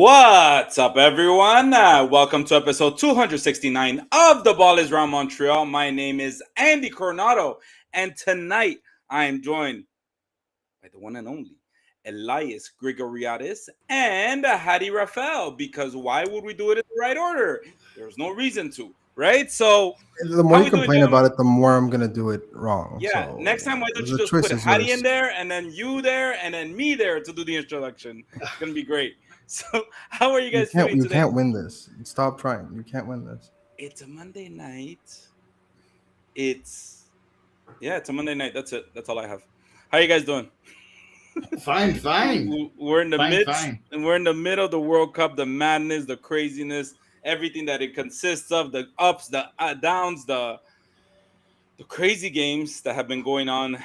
What's up, everyone? Welcome to episode 269 of The Ball is Round Montreal. My name is Andy Coronado, and tonight I am joined by the one and only Elias Grigoriadis and Hadi Rafael. Because why would we do it in the right order? There's no reason to, right? So, The more how you we doing, complain about gentlemen? it, the more I'm gonna do it wrong. Yeah, next time, So why don't you the just put choice is Hadi in yours. there, and then you there, and then me there to do the introduction? It's gonna be great. So, how are you You guys can't. feeling You today? can't win this. Stop trying. You can't win this. It's a Monday night. It's it's a Monday night. That's it. That's all I have. How you guys doing? Fine, fine, We're in the fine, midst, fine. and we're in the middle of the World Cup. The madness, the craziness, everything that it consists of, the ups, the downs, the crazy games that have been going on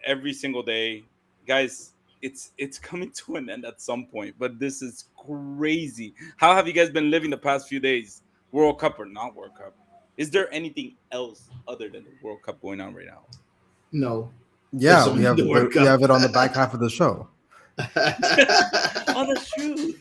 every single day, guys. It's coming to an end at some point, but this is crazy. How have you guys been living the past few days? World Cup or not World Cup? Is there anything else other than the World Cup going on right now? No, it's Yeah, we only have the World we Cup. have it on the back half of the show. Oh, that's true.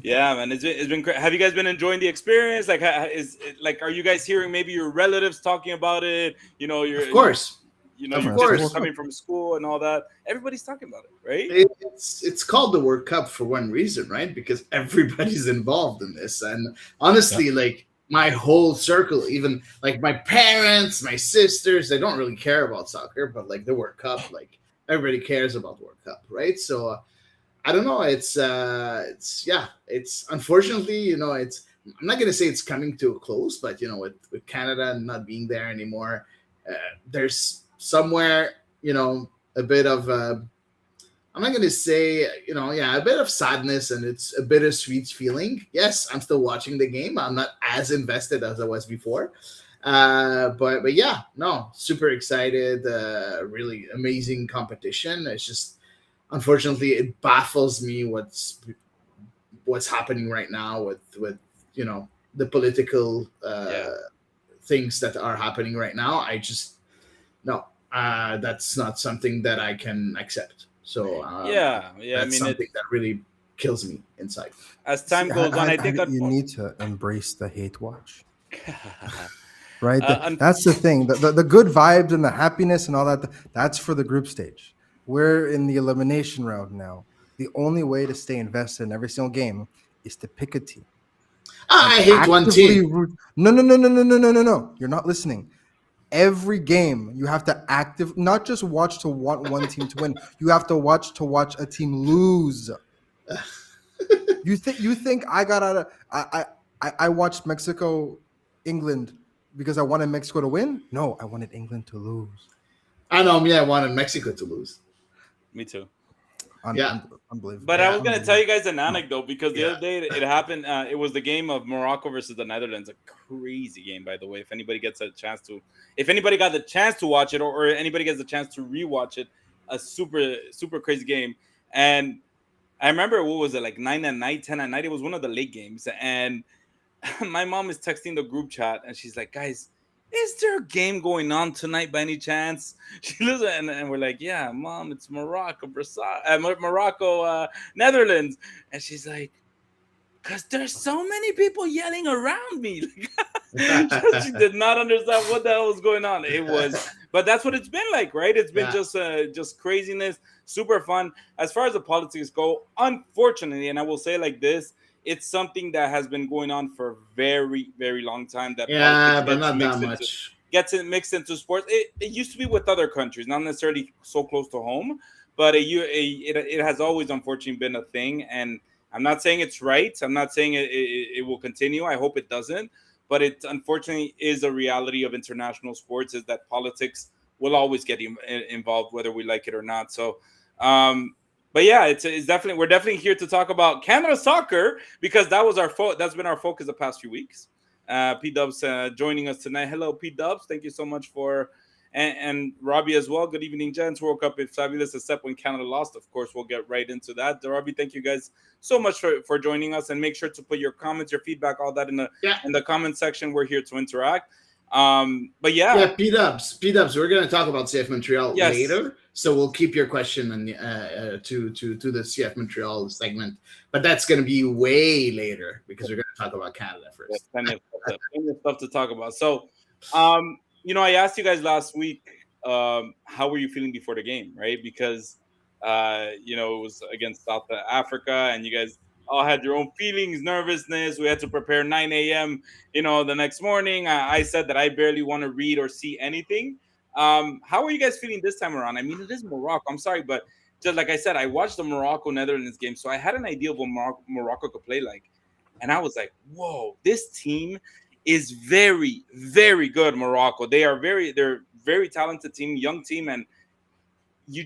Yeah, man, it's been great. Have you guys been enjoying the experience? Like, are you guys hearing maybe your relatives talking about it? Of course, Your of It's the kids are World course. Cup. coming from school and all that. Everybody's talking about it, right? It's called the World Cup for one reason, right? Because everybody's involved in this, and Yeah. honestly, like my whole circle, even like my parents, my sisters, they don't really care about soccer, but like the World Cup, like everybody cares about the World Cup, right? So I don't know. It's yeah. It's unfortunately, it's. I'm not gonna say it's coming to a close, but with Canada not being there anymore, uh, there's somewhere, a bit of. I'm not gonna say, yeah, a bit of sadness, and it's a bittersweet feeling. Yes, I'm still watching the game. I'm not as invested as I was before, but yeah, no, super excited. Really amazing competition. It's just unfortunately it baffles me what's happening right now with the political Yeah, things that are happening right now. I just no, that's not something that I can accept. So yeah. I that's mean, something that really kills me inside. as See, time goes on, I think you need to embrace the hate watch, uh, right? un- That's the thing. The good vibes and the happiness and all that. That's for the group stage. We're in the elimination round now. The only way to stay invested in every single game is to pick a team and I hate one actively team. root. No, no, no, no, no, no, no, no, no. You're not listening. Every game you have to not just watch to want one team to win. You have to watch a team lose. You think I got out of I watched Mexico England because I wanted Mexico to win? No, I wanted England to lose. I know me. I wanted Mexico to lose. me too. Yeah, But Unbelievable. I yeah, was gonna tell Unbelievable. you guys an No. anecdote because the yeah. other day it happened. It was the game of Morocco versus the Netherlands. A crazy game, by the way. If anybody got the chance to watch it, or anybody gets the chance to rewatch it, a super super crazy game. And I remember, what was it, like 9 at night, 10 at night? It was one of the late games, and my mom is texting the group chat, and she's like, "Guys, is there a game going on tonight by any chance?" She looks at, and we're like, "Yeah, mom, it's Morocco, Morocco, Netherlands," and she's like, "Cause there's so many people yelling around me." She did not understand what the hell was going on. But that's what it's been like, right? It's been Yeah. just craziness, super fun. As far as the politics go, unfortunately, and I will say like this, it's something that has been going on for a very, very long time. That politics Yeah, but not that much. mixed into sports. It used to be with other countries, not necessarily so close to home, but it has always unfortunately been a thing. And I'm not saying it's right. I'm not saying it will continue. I hope it doesn't. But it unfortunately is a reality of international sports, is that politics will always get involved, whether we like it or not. So, but yeah, it's definitely, we're definitely here to talk about Canada soccer, because that's been our focus the past few weeks. P Dubs joining us tonight. Hello, P Dubs. Thank you so much for, and Robbie as well. Good evening, gents. World Cup is fabulous, except when Canada lost. Of course, we'll get right into that. Robbie, thank you guys so much for joining us, and make sure to put your comments, your feedback, all that in Yeah, the comment section. We're here to interact. But yeah, Yeah, P-dubs. We're gonna talk about CF Montreal yes, later, so we'll keep your question and to the CF Montreal segment, but that's gonna be way later because we're gonna talk about Canada there's first. plenty of stuff to talk about. So, I asked you guys last week, how were you feeling before the game, right? Because, it was against South Africa, and you guys all had your own feelings, nervousness. We had to prepare 9 a.m. The next morning. I said that I barely want to read or see anything. How are you guys feeling this time around? I mean, it is Morocco. I'm sorry, but just like I said, I watched the Morocco Netherlands game, so I had an idea of what Morocco could play like. And I was like, whoa, this team is very, very good. Morocco. They're very talented team, young team, and you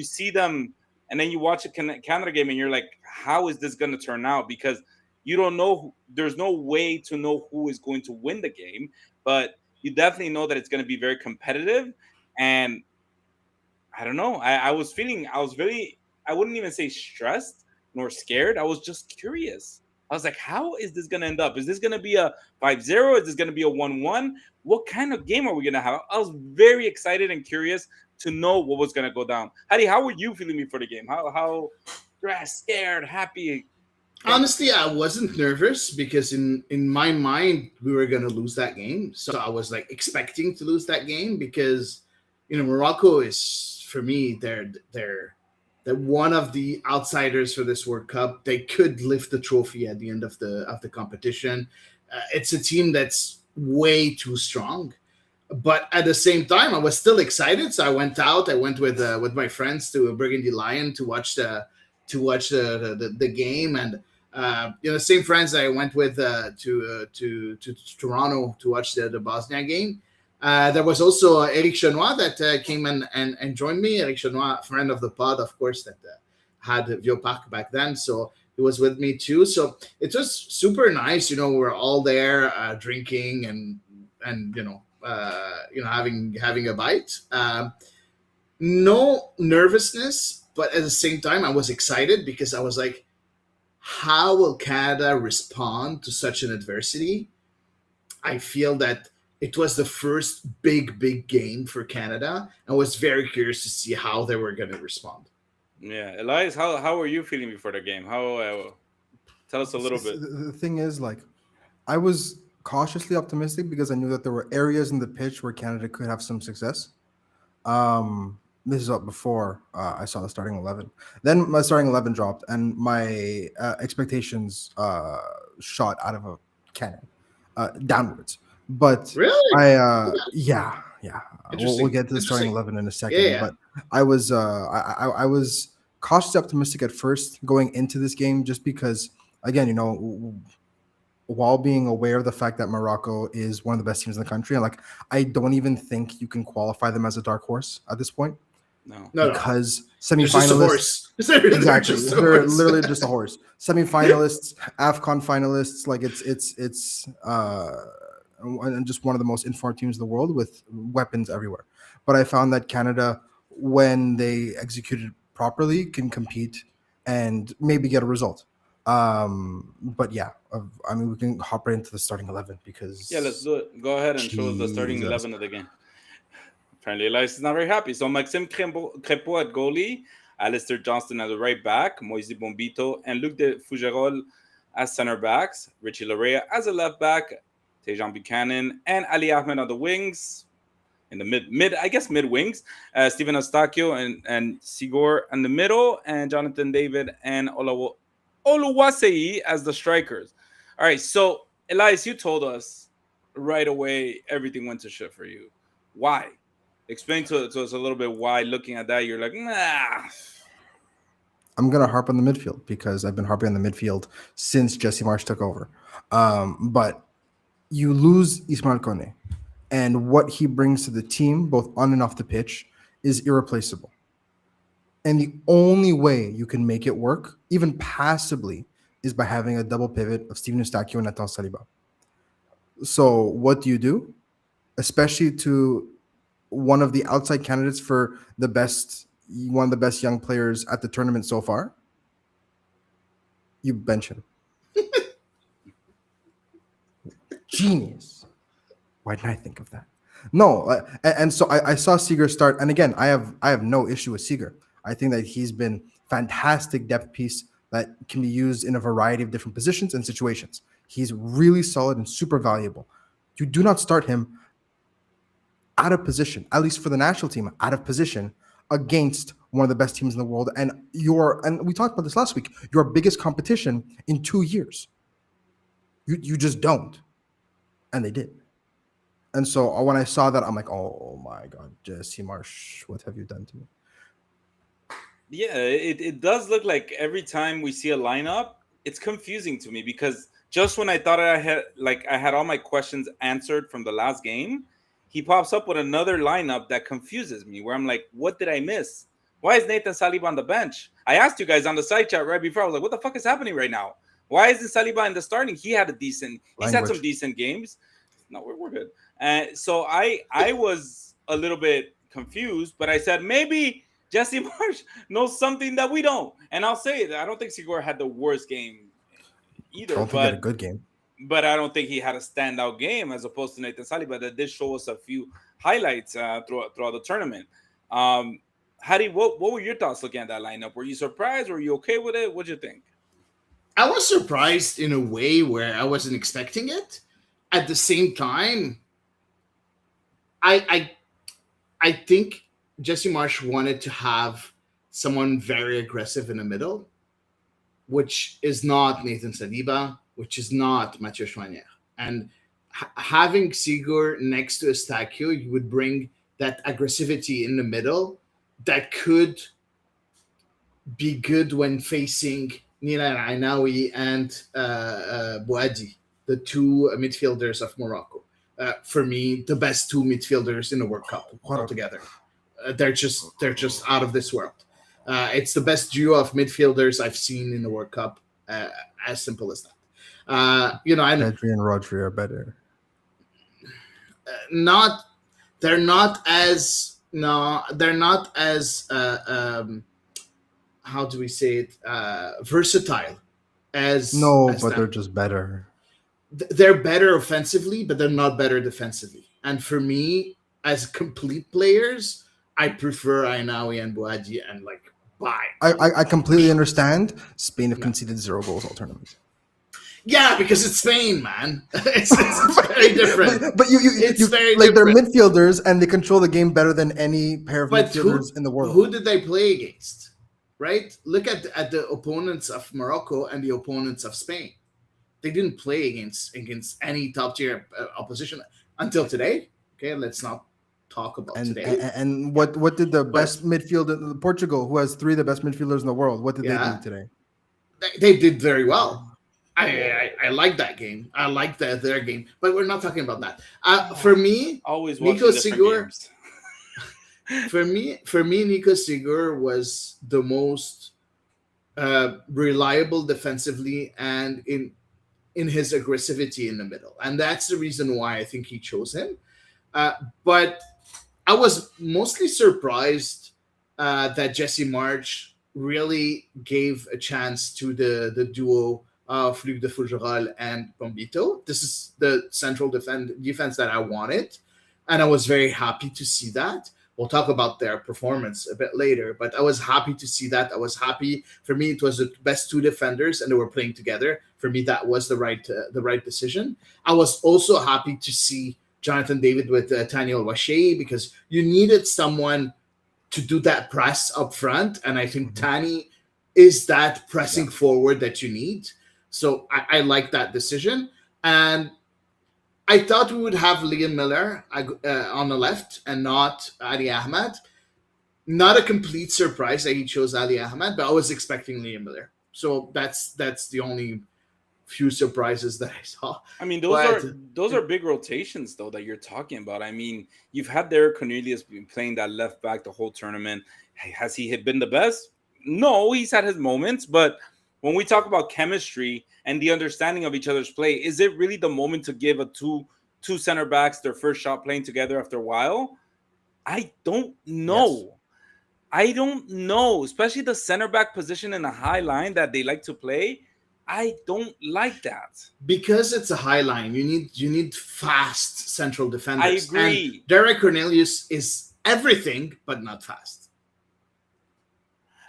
see them, and then you watch a Canada game, and you're like, how is this going to turn out? Because you don't know. There's no way to know who is going to win the game, but you definitely know that it's going to be very competitive. And I don't know. I was very, I wouldn't even say stressed nor scared. I was just curious. I was like, how is this going to end up? Is this going to be a 5-0? Is this going to be a 1-1? What kind of game are we going to have? I was very excited and curious to know what was going to go down. Hadi, how were you feeling before the game? How stressed, scared, happy? Honestly, I wasn't nervous because in my mind we were gonna lose that game, so I was like expecting to lose that game because Morocco is for me they're one of the outsiders for this World Cup. They could lift the trophy at the end of the competition. It's a team that's way too strong, but at the same time, I was still excited. So I went out. I went with my friends to a Burgundy Lion to watch the game, and same friends I went with to Toronto to watch the Bosnia game. There was also Eric Chenois that came and joined me. Eric Chenois, friend of the pod, of course, that had Viopac back then. So he was with me too. So it was super nice. We were all there drinking and having a bite. No nervousness, but at the same time, I was excited because I was like, how will Canada respond to such an adversity? I feel that it was the first big game for Canada. I was very curious to see how they were going to respond. Yeah, Elias, how were you feeling before the game? How tell us a little bit. The thing is, like, I was cautiously optimistic because I knew that there were areas in the pitch where Canada could have some success. This is up before I saw the starting 11. Then my starting 11 dropped, and my expectations shot out of a cannon downwards. But Really? yeah, we'll Interesting. get to the starting Interesting. 11 in a Yeah, second. yeah. But I was cautiously optimistic at first going into this game, just because, again, while being aware of the fact that Morocco is one of the best teams in the country, and like, I don't even think you can qualify them as a dark horse at this point, No. No, because They're just a semifinalists, horse. They're exactly, just a they're horse. literally just a horse. Semifinalists, AFCON finalists, like it's and just one of the most informed teams in the world with weapons everywhere. But I found that Canada, when they executed properly, can compete and maybe get a result. But yeah, I mean, we can hop right into the starting 11 Yeah, let's because do it. Go ahead and show us the starting Jesus. 11 of the game. Apparently, Elias is not very happy. So Maxime Crépeau at goalie, Alistair Johnston at the right back, Moise Bombito and Luc de Fougerolles as center backs, Richie Larea as a left back, Tejan Buchanan and Ali Ahmed on the wings, in the mid wings, Stephen Eustachio and Sigor in the middle, and Jonathan David and Oluwasei as the strikers. All right, so Elias, you told us right away everything went to shit for you. Why? Explain to us a little bit why. Looking at that, you're like, nah. I'm gonna harp on the midfield because I've been harping on the midfield since Jesse Marsch took over. But you lose Ismail Kone, and what he brings to the team, both on and off the pitch, is irreplaceable. And the only way you can make it work, even passably, is by having a double pivot of Steven Eustachio and Nathan Saliba. So what do? Especially to one of the outside candidates for one of the best young players at the tournament so far, you bench him. Genius. Why didn't I think of that? No, and so I saw Seager start, and again, I have no issue with Seager. I think that he's been fantastic depth piece that can be used in a variety of different positions and situations. He's really solid and super valuable. You do not start him out of position, at least for the national team, out of position against one of the best teams in the world, and we talked about this last week. Your biggest competition in 2 years. You just don't, and they did. And so when I saw that, I'm like, oh my God, Jesse Marsch, what have you done to me? Yeah, it does look like every time we see a lineup, it's confusing to me because just when I thought I had all my questions answered from the last game, he pops up with another lineup that confuses me where I'm like, what did I miss? Why is Nathan Saliba on the bench? I asked you guys on the side chat right before. I was like, what the fuck is happening right now? Why isn't Saliba in the starting? He's had some decent games. No, we're good. So I was a little bit confused, but I said maybe Jesse Marsch knows something that we don't. And I'll say that I don't think Segura had the worst game either. I don't think he had a good game. But I don't think he had a standout game as opposed to Nathan Saliba that did show us a few highlights throughout the tournament. What were your thoughts looking at that lineup? Were you surprised? Were you okay with it? What'd you think? I was surprised in a way where I wasn't expecting it. At the same time, I think Jesse Marsch wanted to have someone very aggressive in the middle, which is not Nathan Saliba, which is not Mathieu Chouanière. And having Sigur next to Eustáquio, you would bring that aggressivity in the middle that could be good when facing Nila Ainaoui and Bouadi, the two midfielders of Morocco. For me, the best two midfielders in the World Cup altogether. They're just out of this world. It's the best duo of midfielders I've seen in the World Cup. As simple as that. Pedri and Rodri are better. They're not as how do we say it? Versatile as but they're just better. They're better offensively, but they're not better defensively. And for me, as complete players, I prefer Ainaoui and Bouadi and bye. I completely understand. Spain have conceded 0 goals all tournament. Yeah, because it's Spain, man. It's very different. But it's very different. They're midfielders and they control the game better than any pair of midfielders in the world. Who did they play against? Right? Look at the opponents of Morocco and the opponents of Spain. They didn't play against any top tier opposition until today. Okay, let's not talk about today. And what did the best midfielder, Portugal, who has 3 of the best midfielders in the world, what did they do today? They did very well. I like that game. I like their game, but we're not talking about that. For me, always Nico Sigur. For me, Nico Sigur was the most reliable defensively and in his aggressivity in the middle, and that's the reason why I think he chose him. But I was mostly surprised that Jesse Marsch really gave a chance to the duo of Luc de Fougerolles and Bombito. This is the central defense that I wanted, and I was very happy to see that. We'll talk about their performance a bit later, but I was happy to see that. I was happy. For me, it was the best 2 defenders, and they were playing together. For me, that was the right decision. I was also happy to see Jonathan David with Tani Olwache because you needed someone to do that press up front, and I think Tani is that pressing forward that you need. So I like that decision. And I thought we would have Liam Miller on the left and not Ali Ahmed. Not a complete surprise that he chose Ali Ahmed, but I was expecting Liam Miller. So that's the only few surprises that I saw. I mean, those are big rotations though that you're talking about. I mean, you've had Derek Cornelius been playing that left back the whole tournament. Has he been the best? No, he's had his moments, but when we talk about chemistry and the understanding of each other's play, is it really the moment to give a two center backs their first shot playing together after a while? I don't know. Yes. I don't know, especially the center back position in the high line that they like to play. I don't like that. Because it's a high line, you need fast central I defenders, and agree. Derek Cornelius is everything but not fast.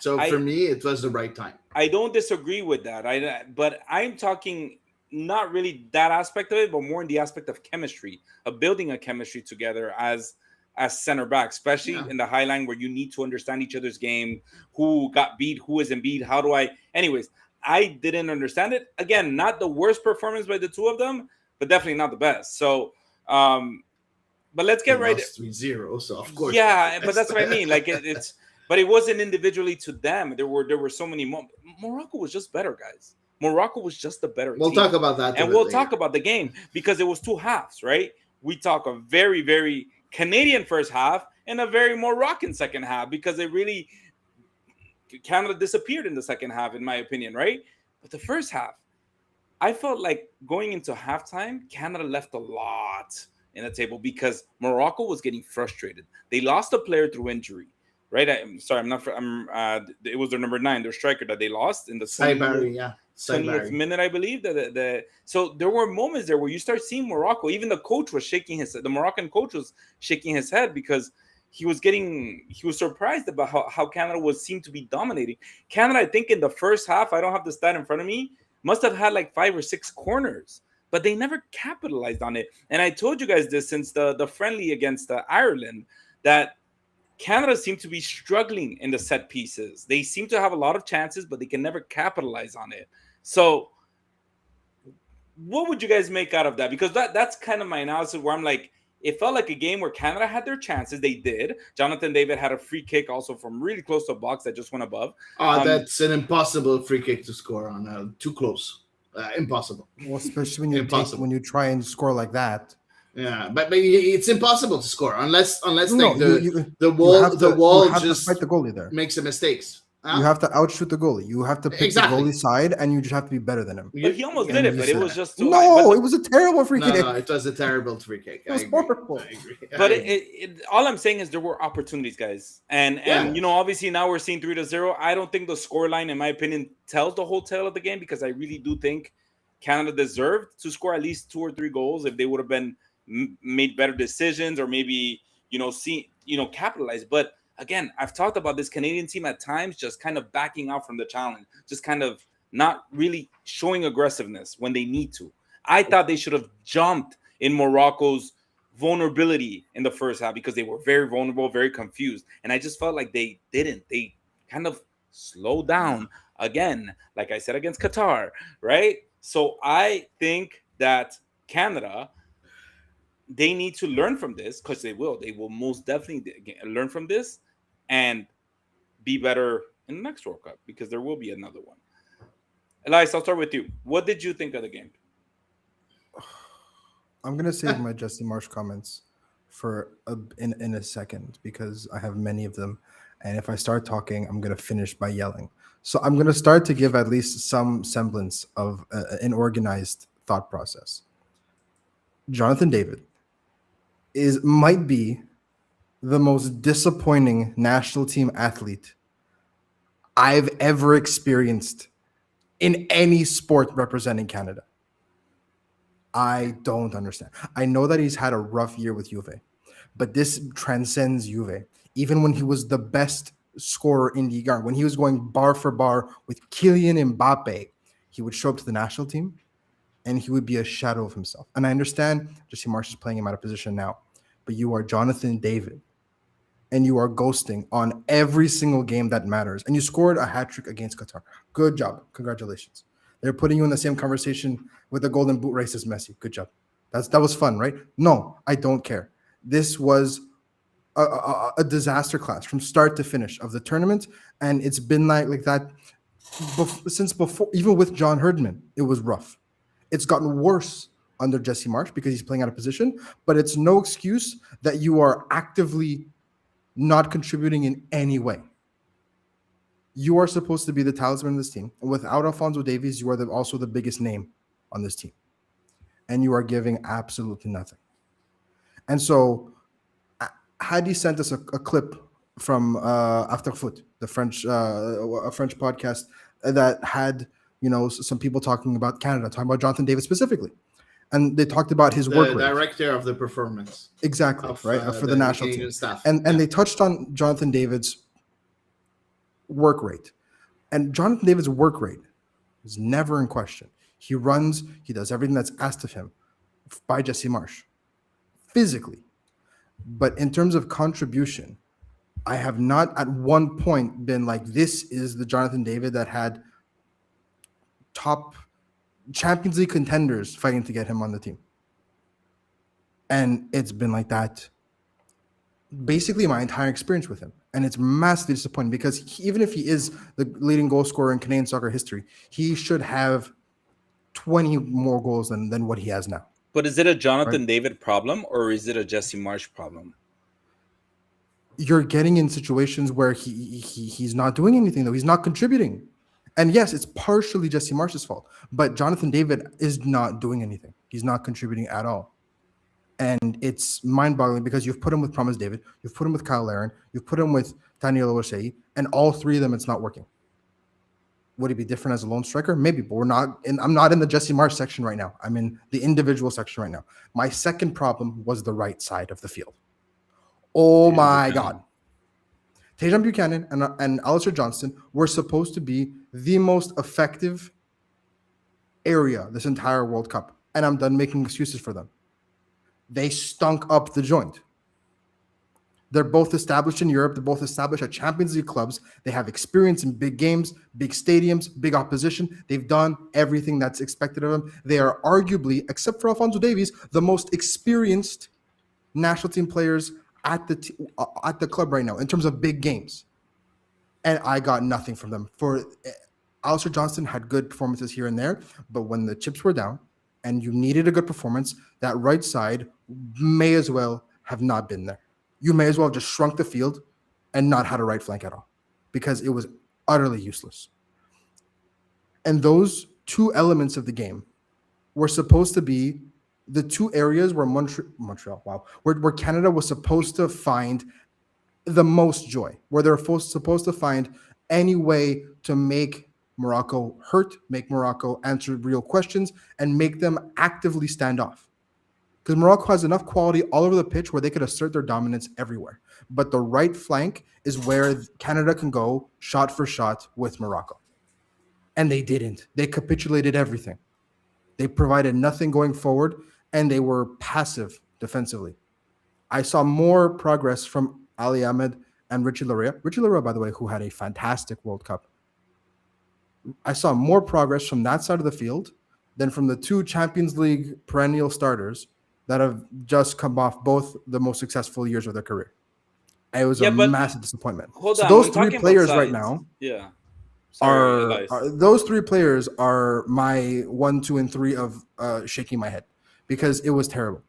So for I me, it was the right time. I don't disagree with that. But I'm talking not really that aspect of it, but more in the aspect of chemistry, of building a chemistry together as center back, especially Yeah. in the high line where you need to understand each other's game, who got beat, who isn't beat, how do I anyways, I didn't understand it. Again, not the worst performance by the two of them, but definitely not the best. So but let's They get right. lost 3-0, so of course not the Yeah, but best. that's what I mean. Like it's, but it wasn't individually to them. There were so many moments. Morocco was just better, guys. Morocco was just the better We'll team, talk about that a and bit we'll later. talk about the game because it was two halves, right? We talk a very very Canadian first half and a very Moroccan second half because it really Canada disappeared in the second half, in my opinion, right? But the first half, I felt like going into halftime, Canada left a lot in the table because Morocco was getting frustrated. They lost a player through injury, right? I'm sorry, I'm not. It was their number 9, their striker that they lost in the Saibari, yeah. 20th Saibari. minute, I believe. So there were moments there where you start seeing Morocco. Even the coach was shaking his. The Moroccan coach was shaking his head because he was surprised about how Canada was seemed to be dominating. Canada, I think in the first half, I don't have the stat in front of me, must have had like 5 or 6 corners, but they never capitalized on it. And I told you guys this since the friendly against Ireland that Canada seemed to be struggling in the set pieces. They seem to have a lot of chances, but they can never capitalize on it. So, what would you guys make out of that? Because that's kind of my analysis where I'm like, it felt like a game where Canada had their chances. They did. Jonathan David had a free kick also from really close to a box that just went above. Oh, that's an impossible free kick to score on. Too close. Impossible. Well, especially when Impossible. you try and score like that. Yeah, but it's impossible to score unless No, like the wall you have to just fight the goalie there. makes some mistakes. You have to outshoot the goalie. You have to pick Exactly. the goalie side, and you just have to be better than him. But he almost did And it, you but it said was that. just too high. But No, it was a terrible free kick. No, it was a terrible free kick. It was I agree. horrible. I agree. But I agree. all I'm saying is there were opportunities, guys, and Yeah. you know, obviously now we're seeing 3-0. I don't think the scoreline, in my opinion, tells the whole tale of the game because I really do think Canada deserved to score at least 2 or 3 goals if they would have been made better decisions or maybe capitalized. But again, I've talked about this Canadian team at times just kind of backing out from the challenge, just kind of not really showing aggressiveness when they need to. I thought they should have jumped in Morocco's vulnerability in the first half because they were very vulnerable, very confused. And I just felt like they didn't. They kind of slowed down again, like I said, against Qatar, right? So I think that Canada, they need to learn from this because they will. They will most definitely learn from this and be better in the next World Cup because there will be another one. Elias, I'll start with you. What did you think of the game? I'm gonna save my Jesse Marsch comments for in a second because I have many of them, and if I start talking, I'm gonna finish by yelling. So I'm gonna start to give at least some semblance of an organized thought process. Jonathan David might be the most disappointing national team athlete I've ever experienced in any sport representing Canada. I don't understand. I know that he's had a rough year with Juve, but this transcends Juve. Even when he was the best scorer in Ligue 1, when he was going bar for bar with Kylian Mbappe, he would show up to the national team and he would be a shadow of himself. And I understand Jesse Marsch is playing him out of position now, but you are Jonathan David and you are ghosting on every single game that matters. And you scored a hat trick against Qatar. Good job. Congratulations. They're putting you in the same conversation with the golden boot race as Messi. Good job. That was fun, right? No, I don't care. This was a disaster class from start to finish of the tournament, and it's been like that since before. Even with John Herdman, it was rough. It's gotten worse under Jesse Marsch because he's playing out of position, but it's no excuse that you are actively not contributing in any way. You are supposed to be the talisman of this team. And without Alphonso Davies, you are also the biggest name on this team. And you are giving absolutely nothing. And so Hadi sent us a clip from After Foot, the French a French podcast that had Some people talking about Canada, talking about Jonathan David specifically, and they talked about his work The rate. director of the performance Exactly, of right, for the national Canadian team. staff. And they touched on Jonathan David's work rate. And Jonathan David's work rate is never in question. He runs, he does everything that's asked of him by Jesse Marsch, physically. But in terms of contribution, I have not at one point been like, this is the Jonathan David that had top Champions League contenders fighting to get him on the team. And it's been like that basically my entire experience with him. And it's massively disappointing because even if he is the leading goal scorer in Canadian soccer history, he should have 20 more goals than what he has now. But is it a Jonathan David problem or is it a Jesse Marsch problem? You're getting in situations where he's not doing anything, though. He's not contributing. And yes, it's partially Jesse Marsch's fault, but Jonathan David is not doing anything. He's not contributing at all. And it's mind-boggling because you've put him with Promise David, you've put him with Kyle Larin, you've put him with Daniel Oshei, and all three of them, it's not working. Would he be different as a lone striker? Maybe, but I'm not in the Jesse Marsch section right now. I'm in the individual section right now. My second problem was the right side of the field. Oh my God. Tajon Buchanan and Alistair Johnston were supposed to be the most effective area this entire World Cup. And I'm done making excuses for them. They stunk up the joint. They're both established in Europe. They're both established at Champions League clubs. They have experience in big games, big stadiums, big opposition. They've done everything that's expected of them. They are arguably, except for Alphonso Davies, the most experienced national team players at the club right now in terms of big games. And I got nothing from them. For Alistair Johnston had good performances here and there, but when the chips were down and you needed a good performance, that right side may as well have not been there. You may as well have just shrunk the field and not had a right flank at all because it was utterly useless. And those two elements of the game were supposed to be the two areas where Montreal, where Canada was supposed to find the most joy, where they're supposed to find any way to make Morocco hurt, make Morocco answer real questions, and make them actively stand off. Because Morocco has enough quality all over the pitch where they could assert their dominance everywhere. But the right flank is where Canada can go shot for shot with Morocco. And they didn't. They capitulated everything. They provided nothing going forward, and they were passive defensively. I saw more progress from Ali Ahmed and Richie Laryea. Richie Laryea, by the way, who had a fantastic World Cup. I saw more progress from that side of the field than from the two Champions League perennial starters that have just come off both the most successful years of their career. It was a massive disappointment. Those three players right now those three players are my 1, 2, and 3 of shaking my head because it was terrible.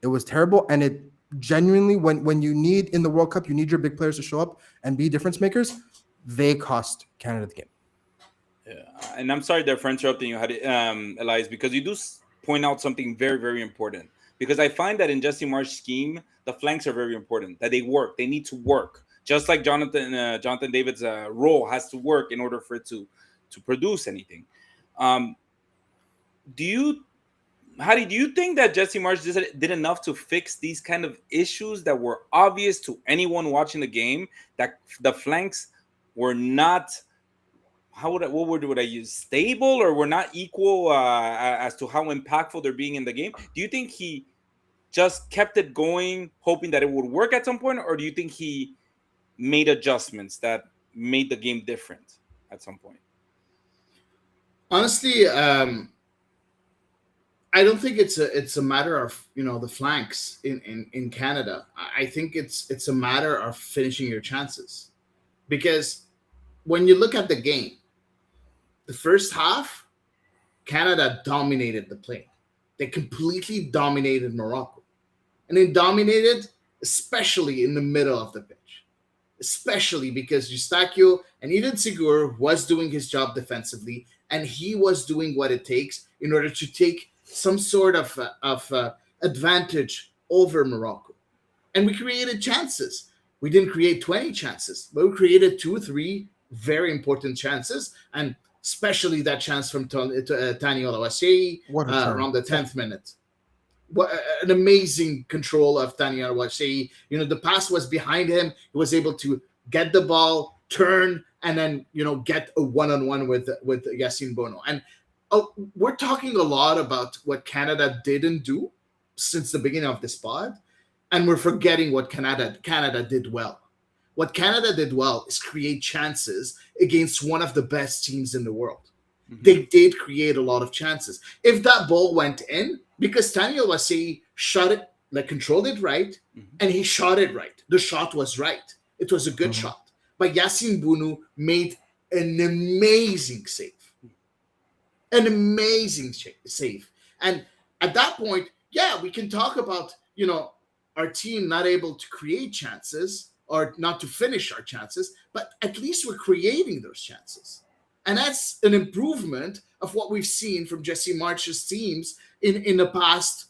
It was terrible, and it genuinely, when you need in the World Cup, you need your big players to show up and be difference makers. They cost Canada the game. Yeah, and I'm sorry there for interrupting you, Elias, because you do point out something very, very important. Because I find that in Jesse Marsch's scheme, the flanks are very important. That they work. They need to work. Just like Jonathan David's role has to work in order for it to produce anything. Do you think that Jesse Marsch did enough to fix these kind of issues that were obvious to anyone watching the game? That the flanks were not, what word would I use? Stable, or were not equal as to how impactful they're being in the game? Do you think he just kept it going, hoping that it would work at some point, or do you think he made adjustments that made the game different at some point? Honestly, I don't think it's a matter of the flanks in Canada. I think it's a matter of finishing your chances, because when you look at the game, the first half, Canada dominated the play. They completely dominated Morocco, and they dominated especially in the middle of the pitch, especially because Eustáquio and even Sigur was doing his job defensively, and he was doing what it takes in order to take some sort of advantage over Morocco. And we created chances. We didn't create 20 chances, but we created 2, 3 very important chances. And especially that chance from Tani Olawase What a turn. around the 10th minute. What an amazing control of Tani Olawase. The pass was behind him. He was able to get the ball, turn, and then get a one-on-one with Yassine Bono. And we're talking a lot about what Canada didn't do since the beginning of this pod, and we're forgetting what Canada did well. What Canada did well is create chances against one of the best teams in the world. Mm-hmm. They did create a lot of chances. If that ball went in, because Tani Olawase shot it, controlled it right, and he shot it right. The shot was right. It was a good shot. But Yassine Bono made an amazing save. An amazing save. And at that point, yeah, we can talk about, our team not able to create chances or not to finish our chances, but at least we're creating those chances. And that's an improvement of what we've seen from Jesse Marsch's teams in the past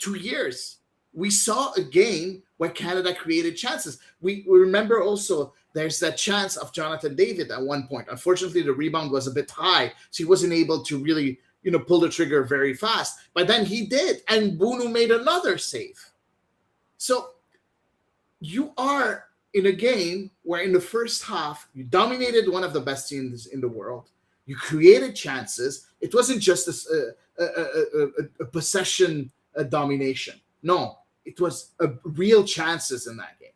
2 years. We saw a game where Canada created chances. We remember also there's that chance of Jonathan David at one point. Unfortunately, the rebound was a bit high, so he wasn't able to really, pull the trigger very fast. But then he did, and Bono made another save. So you are in a game where in the first half, you dominated one of the best teams in the world. You created chances. It wasn't just a possession domination. No, it was real chances in that game.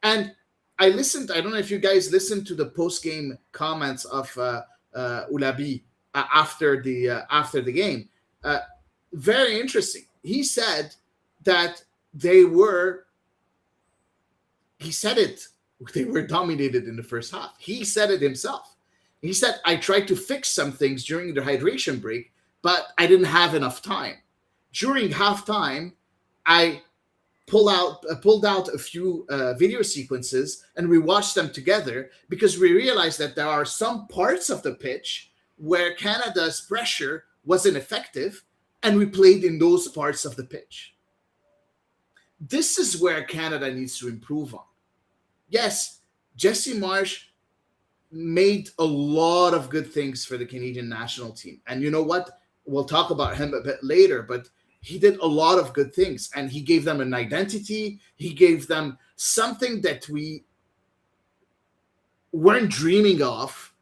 And I don't know if you guys listened to the post-game comments of Ulabi after the game. Very interesting. He said that they were dominated in the first half. He said it himself. He said, I tried to fix some things during the hydration break, but I didn't have enough time. During halftime, I pulled out a few video sequences and we watched them together because we realized that there are some parts of the pitch where Canada's pressure wasn't effective, and we played in those parts of the pitch. This is where Canada needs to improve on. Yes, Jesse Marsch made a lot of good things for the Canadian national team. And you know what? We'll talk about him a bit later, but he did a lot of good things, and he gave them an identity. He gave them something that we weren't dreaming of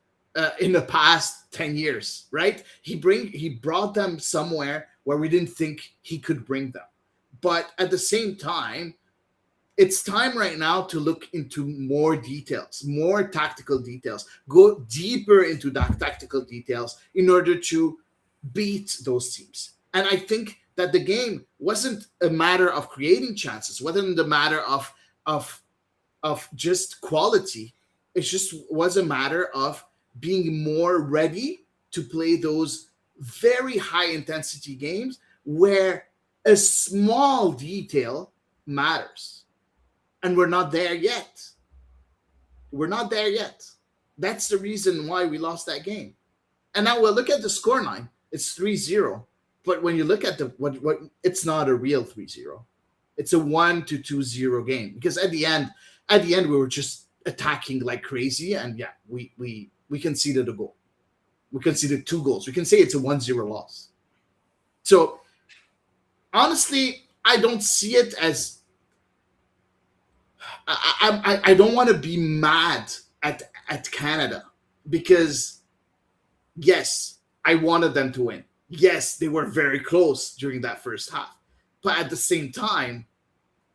in the past 10 years, right? He brought them somewhere where we didn't think he could bring them. But at the same time, it's time right now to look into more details, more tactical details, go deeper into that tactical details in order to beat those teams. And I think that the game wasn't a matter of creating chances, wasn't a matter of just quality. It just was a matter of being more ready to play those very high intensity games where a small detail matters. And we're not there yet. That's the reason why we lost that game. And now we'll look at the scoreline. It's 3-0. But when you look at what it's not a real 3-0. It's a 1-2-0 game. Because at the end we were just attacking like crazy. And yeah, we conceded a goal. We conceded 2 goals. We can say it's a 1-0 loss. So honestly, I don't see it as I don't want to be mad at Canada because, yes, I wanted them to win. Yes, they were very close during that first half. But at the same time,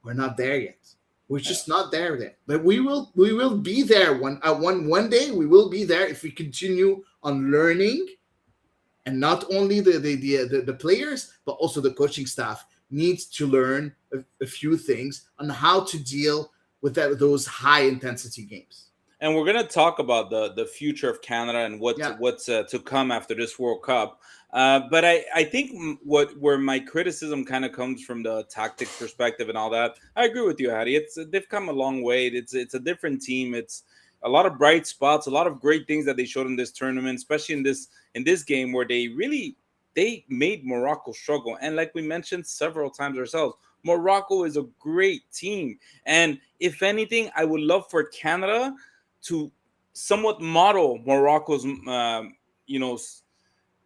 we're not there yet. We're just not there yet. But we will be there one day. We will be there if we continue on learning, and not only the players, but also the coaching staff needs to learn a few things on how to deal with those high intensity games. And we're going to talk about the future of Canada and what's to come after this World Cup. But I think where my criticism kind of comes from the tactics perspective and all that, I agree with you, Hattie. They've come a long way. It's a different team. It's a lot of bright spots, a lot of great things that they showed in this tournament, especially in this game where they made Morocco struggle. And like we mentioned several times ourselves, Morocco is a great team. And if anything, I would love for Canada to somewhat model Morocco's, you know,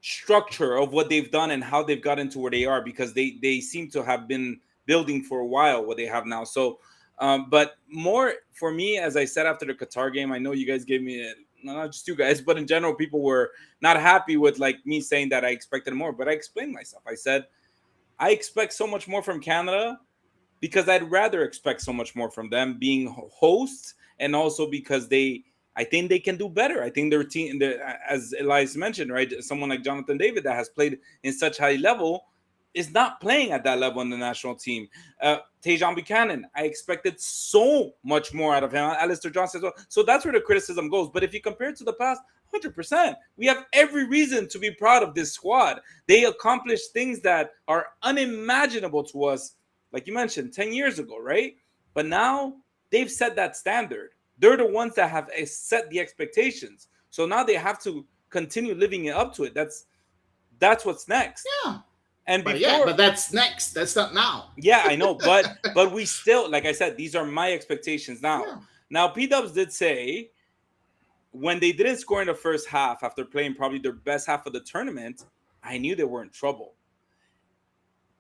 structure of what they've done and how they've gotten to where they are, because they seem to have been building for a while what they have now. So, but more for me, as I said after the Qatar game, I know you guys gave me not just you guys, but in general, people were not happy with like me saying that I expected more. But I explained myself. I said I expect so much more from Canada because I'd rather expect so much more from them being hosts, and also because I think they can do better. I think their team, as Elias mentioned, right, someone like Jonathan David that has played in such high level is not playing at that level in the national team. Tajon Buchanan, I expected so much more out of him. Alistair Johnson as well. So that's where the criticism goes. But if you compare it to the past, 100%, we have every reason to be proud of this squad. They accomplished things that are unimaginable to us, like you mentioned, 10 years ago, right? But now they've set that standard. They're the ones that have set the expectations. So now they have to continue living it up to it. That's what's next. Yeah. And but that's next. That's not now. Yeah, I know, but we still, like I said, these are my expectations now. Yeah. Now, P-Dubs did say when they didn't score in the first half after playing probably their best half of the tournament, I knew they were in trouble.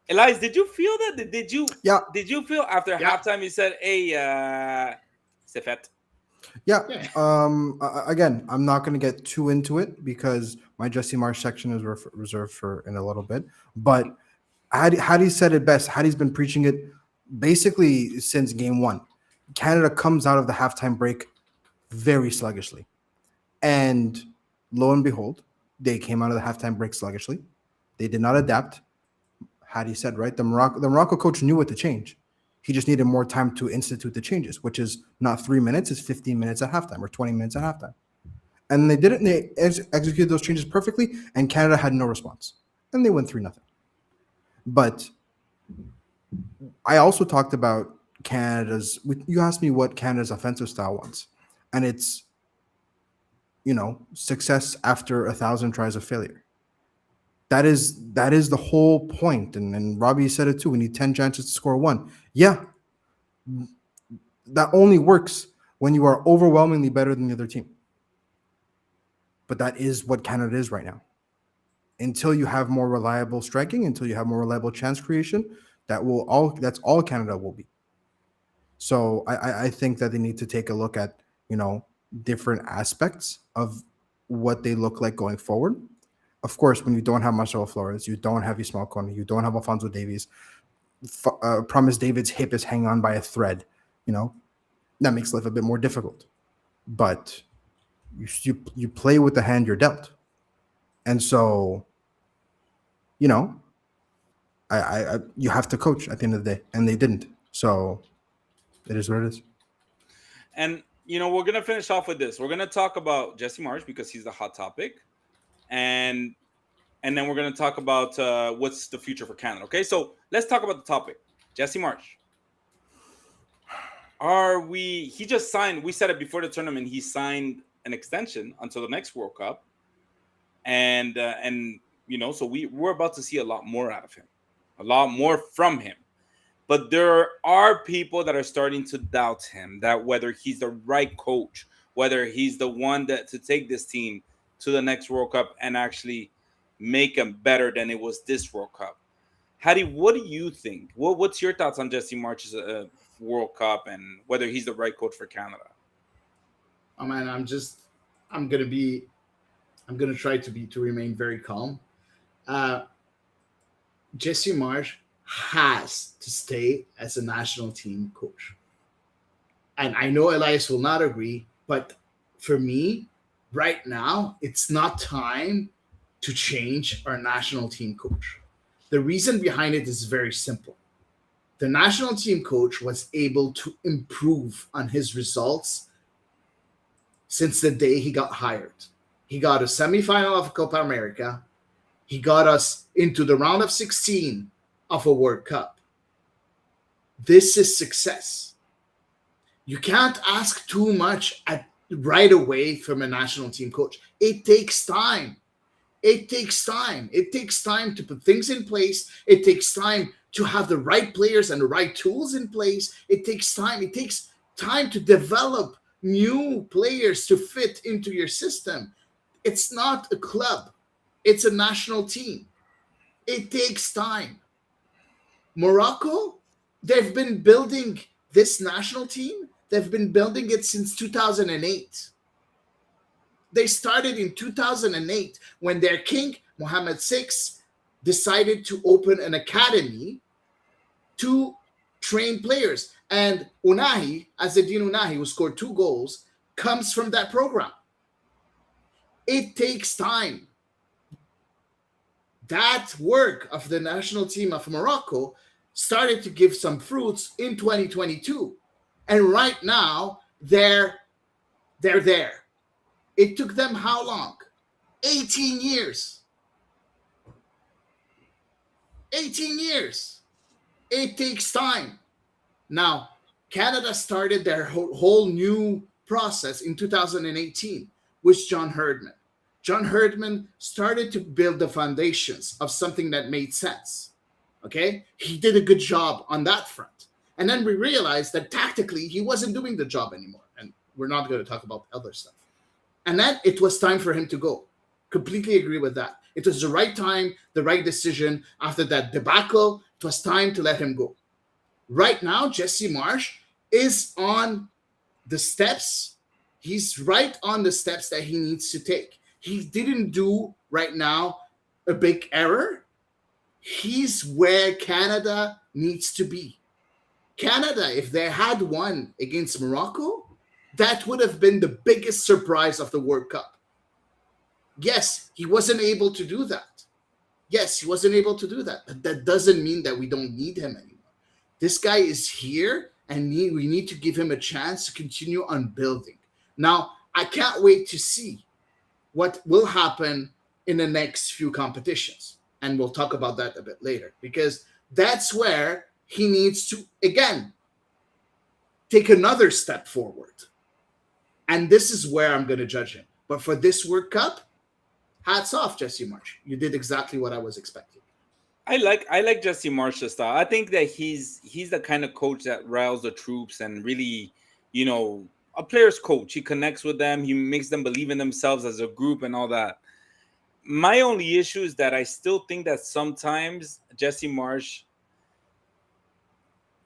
Elias, did you feel that? Did you? Yeah. Did you feel after halftime you said, "Hey, c'est fait"? Yeah. Again, I'm not going to get too into it because my Jesse Marsch section is reserved for in a little bit. But Hadi said it best. Hadi's been preaching it basically since game one. Canada comes out of the halftime break very sluggishly. And lo and behold, they came out of the halftime break sluggishly. They did not adapt. Hadi said, right? The Morocco coach knew what to change. He just needed more time to institute the changes, which is not 3 minutes, it's 15 minutes at halftime or 20 minutes at halftime. And they did it, and they executed those changes perfectly, and Canada had no response. And they went 3-0. But I also talked about you asked me what Canada's offensive style was. And it's, success after 1,000 tries of failure. That is the whole point. And Robbie said it too. We need 10 chances to score 1. Yeah. That only works when you are overwhelmingly better than the other team. But that is what Canada is right now. Until you have more reliable striking, until you have more reliable chance creation, that's all Canada will be. So I think that they need to take a look at, different aspects of what they look like going forward. Of course, when you don't have Marcelo Flores, you don't have Ismael Kone, you don't have Alphonso Davies, Promise David's hip is hanging on by a thread, that makes life a bit more difficult. But you play with the hand you're dealt. And so, I you have to coach at the end of the day, and they didn't. So it is what it is. And, we're going to finish off with this. We're going to talk about Jesse Marsch because he's the hot topic. And then we're going to talk about what's the future for Canada. Okay, so let's talk about the topic. Jesse Marsch. He just signed, we said it before the tournament, he signed an extension until the next World Cup. And so we're about to see a lot more out of him, a lot more from him. But there are people that are starting to doubt him, that whether he's the right coach, whether he's the one to take this team to the next World Cup and actually make them better than it was this World Cup. Hadi, what do you think? What's your thoughts on Jesse Marsch's World Cup and whether he's the right coach for Canada? Oh man, I'm gonna try to remain very calm. Jesse Marsch has to stay as a national team coach. And I know Elias will not agree, but for me, right now, it's not time to change our national team coach. The reason behind it is very simple. The national team coach was able to improve on his results since the day he got hired. He got a semifinal of Copa America. He got us into the round of 16 of a World Cup. This is success. You can't ask too much right away from a national team coach. It takes time. It takes time. It takes time to put things in place. It takes time to have the right players and the right tools in place. It takes time. It takes time to develop new players to fit into your system. It's not a club, it's a national team. It takes time. Morocco, they've been building this national team, they've been building it since 2008. They started in 2008 when their king, Mohammed VI, decided to open an academy to train players. And Unahi, Azzedine Unahi, who scored 2 goals, comes from that program. It takes time. That work of the national team of Morocco started to give some fruits in 2022. And right now, they're there. It took them how long? 18 years. 18 years. It takes time. Now, Canada started their whole new process in 2018 with John Herdman. John Herdman started to build the foundations of something that made sense. Okay? He did a good job on that front. And then we realized that tactically he wasn't doing the job anymore. And we're not going to talk about other stuff. And then it was time for him to go. Completely agree with that. It was the right time, the right decision. After that debacle, it was time to let him go. Right now, Jesse Marsch is on the steps. He's right on the steps that he needs to take. He didn't do right now a big error. He's where Canada needs to be. Canada, if they had won against Morocco, that would have been the biggest surprise of the World Cup. Yes, he wasn't able to do that. Yes, he wasn't able to do that. But that doesn't mean that we don't need him anymore. This guy is here, and we need to give him a chance to continue on building. Now, I can't wait to see what will happen in the next few competitions. And we'll talk about that a bit later, because that's where he needs to, again, take another step forward. And this is where I'm going to judge him. But for this World Cup, hats off, Jesse Marsch. You did exactly what I was expecting. I like Jesse Marsch's style. I think that he's the kind of coach that riles the troops and really, a player's coach. He connects with them. He makes them believe in themselves as a group and all that. My only issue is that I still think that sometimes Jesse Marsch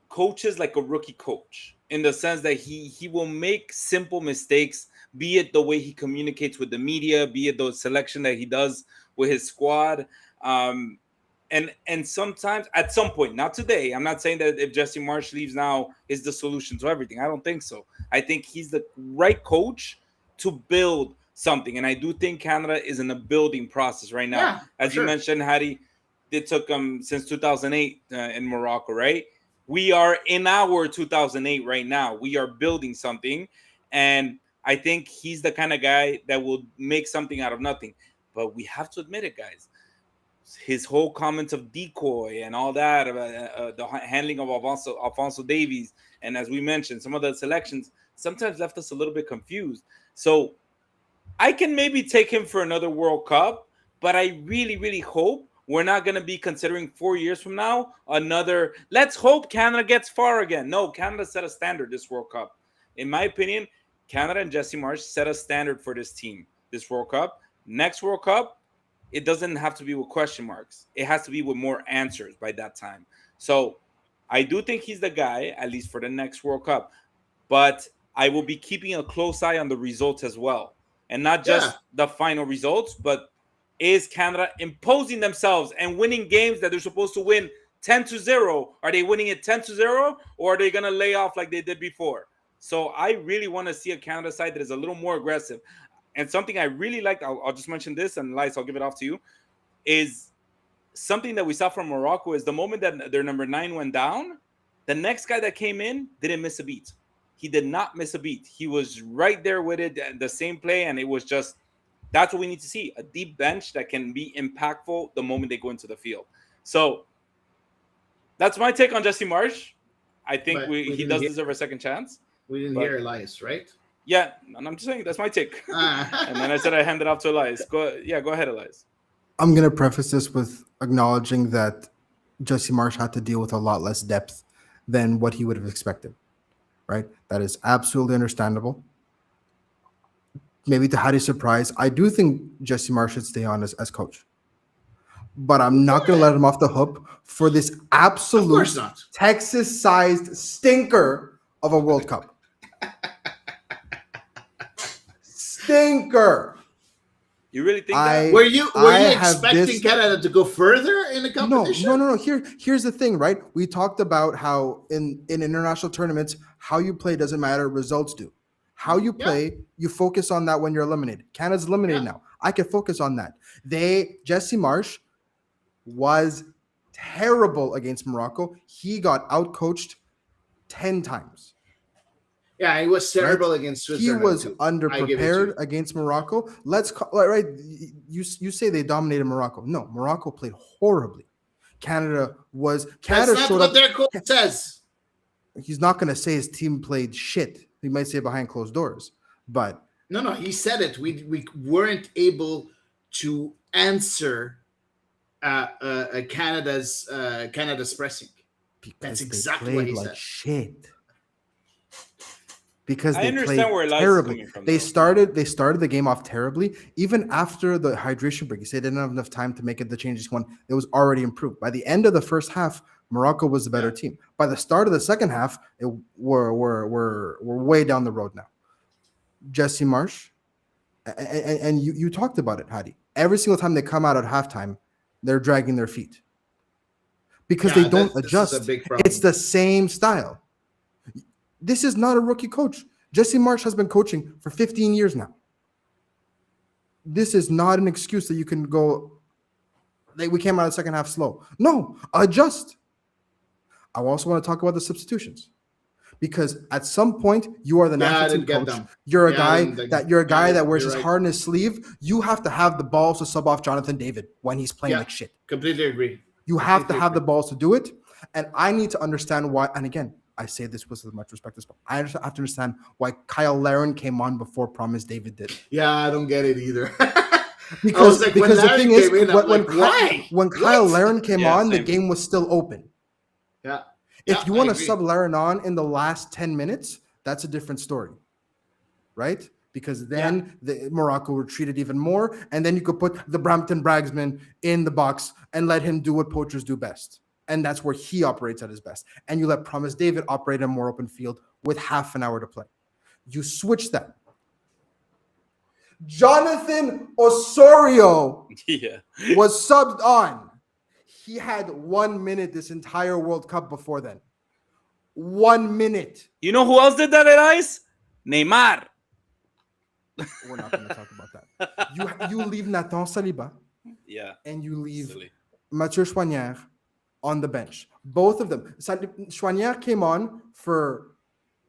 coaches like a rookie coach, in the sense that he will make simple mistakes, be it the way he communicates with the media, be it the selection that he does with his squad. And sometimes at some point, not today, I'm not saying that if Jesse Marsch leaves now is the solution to everything. I don't think so. I think he's the right coach to build something. And I do think Canada is in a building process right now. Yeah, as you mentioned, Hattie, it took since 2008 in Morocco, right? We are in our 2008 right now. We are building something. And I think he's the kind of guy that will make something out of nothing. But we have to admit it, guys. His whole comments of decoy and all that, the handling of Alfonso Davies, and as we mentioned, some of the selections sometimes left us a little bit confused. So I can maybe take him for another World Cup, but I really, really hope we're not going to be considering 4 years from now another. Let's hope Canada gets far again. No, Canada set a standard this World Cup. In my opinion, Canada and Jesse Marsch set a standard for this team this World Cup. Next World Cup, it doesn't have to be with question marks. It has to be with more answers by that time. So I do think he's the guy, at least for the next World Cup. But I will be keeping a close eye on the results as well. And not just the final results, but is Canada imposing themselves and winning games that they're supposed to win 10-0? Are they winning it 10-0, or are they going to lay off like they did before? So I really want to see a Canada side that is a little more aggressive. And something I really liked, I'll just mention this, and Lice, I'll give it off to you, is something that we saw from Morocco is the moment that their number 9 went down, the next guy that came in didn't miss a beat. He did not miss a beat. He was right there with it, the same play, and it was just, that's what we need to see, a deep bench that can be impactful the moment they go into the field. So that's my take on Jesse Marsch. I think he does deserve a second chance. We didn't hear Elias, right? Yeah, and I'm just saying that's my take. And then I said I hand it off to Elias. Go ahead, Elias. I'm going to preface this with acknowledging that Jesse Marsch had to deal with a lot less depth than what he would have expected, right? That is absolutely understandable. maybe to Hattie's surprise, I do think Jesse Marsch should stay on as coach. But I'm not going to let him off the hook for this Of absolute course not. Texas-sized stinker of a World Cup. Stinker. You really think I- that? Were you have expecting this- Canada to go further in the competition? No. Here's the thing, right? We talked about how in international tournaments, how you play doesn't matter, results do. How you play, you focus on that when you're eliminated. Canada's eliminated now. I can focus on that. Jesse Marsch was terrible against Morocco. He got outcoached 10 times. Yeah, he was terrible against He Switzerland. was too. underprepared against Morocco. Right. You say they dominated Morocco. No, Morocco played horribly. Canada That's not showed what up. their coach says. He's not going to say his team played shit. He might say behind closed doors, but No, he said it. We weren't able to answer Canada's pressing. That's exactly what he like said. shit. Because I they understand played where Elias is terribly. coming from, They though. started the game off terribly. Even after the hydration break, they didn't have enough time to make it the changes one. It was already improved. By the end of the first half, Morocco was the better team. By the start of the second half, we're way down the road now. Jesse Marsch, and you talked about it, Hadi. Every single time they come out at halftime, they're dragging their feet because they don't adjust. This is a big problem. It's the same style. This is not a rookie coach. Jesse Marsch has been coaching for 15 years now. This is not an excuse that you can go, like, we came out of the second half slow. No, adjust. I also want to talk about the substitutions. Because at some point, you are the national team coach. You're a guy that wears his heart in his sleeve. You have to have the balls to sub off Jonathan David when he's playing like shit. Completely agree. You have to have the balls to do it. And I need to understand why. And again, I say this with as much respect as possible. I have to understand why Kyle Larin came on before Promise David did. Yeah, I don't get it either. because the thing is, when Kyle what? Larin came on, the same. game was still open. Yeah. If you want to sub Larin on in the last 10 minutes, that's a different story, right? Because then Morocco retreated even more, and then you could put the Brampton Bragsman in the box and let him do what poachers do best. And that's where he operates at his best. And you let Promise David operate in a more open field with half an hour to play. You switch that. Jonathan Osorio was subbed on. He had 1 minute this entire World Cup before then. 1 minute. You know who else did that, Elias? Neymar. We're not going to talk about that. You leave Nathan Saliba. Yeah. And you leave Silly. Mathieu Chouanière on the bench. Both of them. Chouanière came on for,